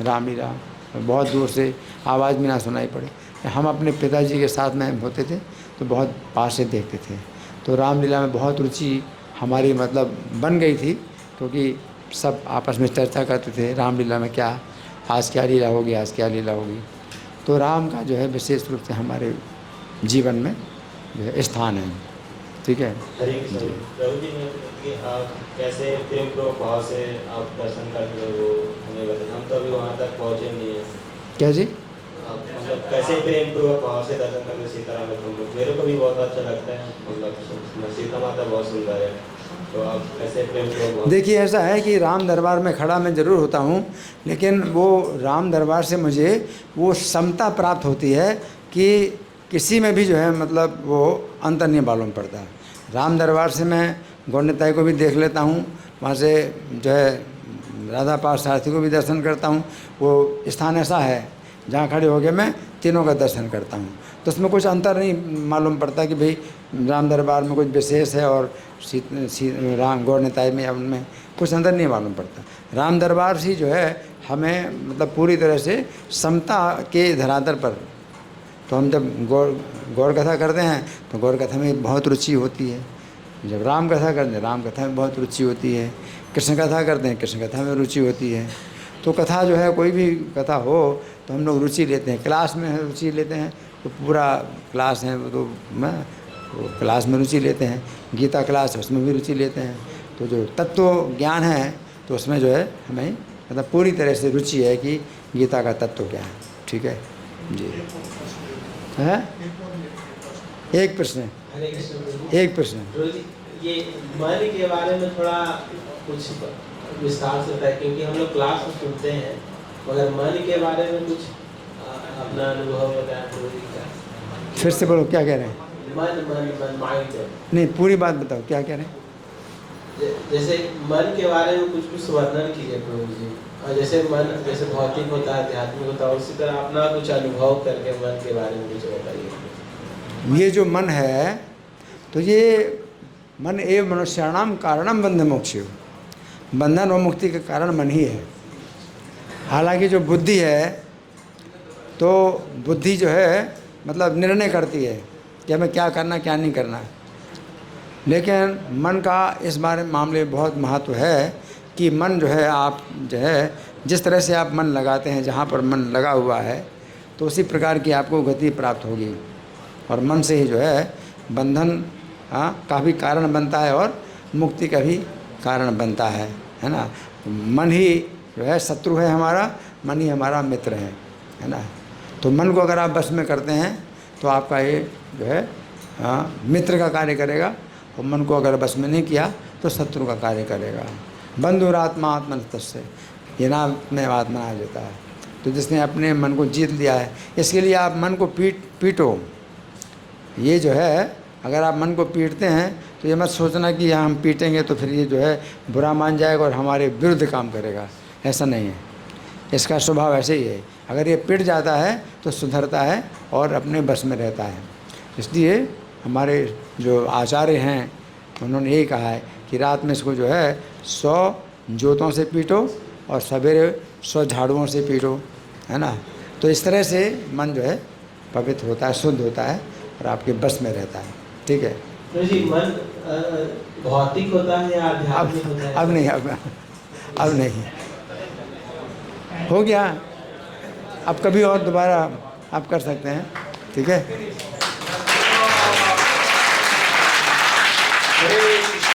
A: रामलीला, बहुत दूर से आवाज़ भी ना सुनाई पड़े। हम अपने पिताजी के साथ में होते थे तो बहुत पास से देखते थे। तो रामलीला में बहुत रुचि हमारी मतलब बन गई थी, क्योंकि सब आपस में चर्चा करते थे रामलीला में क्या, आज क्या लीला होगी, आज क्या लीला होगी। तो राम का जो है विशेष रूप से हमारे जीवन में जो है स्थान है। ठीक है।
I: हरे कृष्ण। प्रभु जी ने कि आप कैसे प्रेम पूर्वक भाव से आप दर्शन करते हो वो हमें बताएं, हम तो अभी वहाँ तक पहुँचे नहीं है।
A: क्या जी?
I: मतलब कैसे प्रेम पूर्वक भाव से दर्शन करते सीताराम लक्ष्मण, मेरे को भी बहुत अच्छा लगता है। मतलब सीता माता बहुत सुंदर है, तो आप कैसे प्रेम पूर्वक?
A: देखिए, ऐसा है कि राम दरबार में खड़ा मैं ज़रूर होता हूँ, लेकिन वो राम दरबार से मुझे वो समता प्राप्त होती है कि किसी में भी जो है मतलब वो अंतर नहीं मालूम पड़ता। राम दरबार से मैं गौर निताई को भी देख लेता हूँ, वहाँ से जो है राधा पार्थसारथी को भी दर्शन करता हूँ। वो स्थान ऐसा है जहाँ खड़े होकर मैं तीनों का दर्शन करता हूँ, तो उसमें कुछ अंतर नहीं मालूम पड़ता कि भाई राम दरबार में कुछ विशेष है और राम गौर निताई में या उनमें कुछ अंतर नहीं मालूम पड़ता। राम दरबार से जो है हमें मतलब पूरी तरह से समता के धरातल पर, तो हम जब गौर कथा करते हैं तो गौर कथा में बहुत रुचि होती है, जब राम कथा करते हैं राम कथा में बहुत रुचि होती है, कृष्ण कथा करते हैं कृष्ण कथा में रुचि होती है। तो कथा जो है कोई भी कथा हो तो हम लोग रुचि लेते हैं। क्लास में रुचि लेते हैं तो पूरा क्लास है वो तो वो क्लास में रुचि लेते हैं। गीता क्लास है उसमें भी रुचि लेते हैं। तो जो तत्व ज्ञान है तो उसमें जो है हमें मतलब पूरी तरह से रुचि है कि गीता का तत्व क्या है। ठीक है जी। है एक प्रश्न,
J: हरे कृष्ण प्रभु जी।
A: एक प्रश्न।
J: प्रभु जी, ये मन के बारे में थोड़ा कुछ विस्तार से बताएं, क्योंकि हम लोग क्लास में सुनते हैं मगर मन के बारे में कुछ अपना अनुभव बताएं प्रभु जी का।
A: फिर से बोलो क्या कह रहे हैं?
J: मन मन मन माइंड
A: नहीं पूरी बात बताओ क्या कह रहे हैं?
J: जैसे मन के बारे में कुछ वर्णन कीजिए प्रभु जी। और जैसे मन जैसे भौतिक होता है आध्यात्मिक होता है उसी तरह अपना कुछ अनुभव करके मन के बारे में कुछ बताइए।
A: ये जो मन है तो ये मन एवं मनुष्याणाम कारणम बंध मोक्षयो, बंधन और मुक्ति का कारण मन ही है। हालांकि जो बुद्धि है तो बुद्धि जो है मतलब निर्णय करती है कि हमें क्या करना क्या नहीं करना, लेकिन मन का इस बारे में मामले में बहुत महत्व है कि मन जो है आप जो है जिस तरह से आप मन लगाते हैं जहाँ पर मन लगा हुआ है तो उसी प्रकार की आपको गति प्राप्त होगी। और मन से ही जो है बंधन का भी कारण बनता है और मुक्ति का भी कारण बनता है ना। मन ही जो है शत्रु है हमारा, मन ही हमारा मित्र है ना। तो मन को अगर आप बस में करते हैं तो आपका ये जो है मित्र का कार्य करेगा, और मन को अगर बस में नहीं किया तो शत्रु का कार्य करेगा। बंधुरात्मा आत्मनस्तस्य ये नाम में आत्मा आ जाता है। तो जिसने अपने मन को जीत लिया है, इसके लिए आप मन को पीटो। ये जो है अगर आप मन को पीटते हैं तो ये मत सोचना कि हम पीटेंगे तो फिर ये जो है बुरा मान जाएगा और हमारे विरुद्ध काम करेगा, ऐसा नहीं है। इसका स्वभाव ऐसे ही है, अगर ये पिट जाता है तो सुधरता है और अपने बस में रहता है। इसलिए हमारे जो आचार्य हैं उन्होंने यही कहा है कि रात में इसको जो है 100 जोतों से पीटो और सवेरे 100 झाड़ुओं से पीटो, है ना। तो इस तरह से मन जो है पवित्र होता है, शुद्ध होता है और आपके बस में रहता है। ठीक है
J: तो जी मन भौतिक होता है या आध्यात्मिक होता है?
A: अब नहीं हो गया। अब कभी और दोबारा आप कर सकते हैं। ठीक है।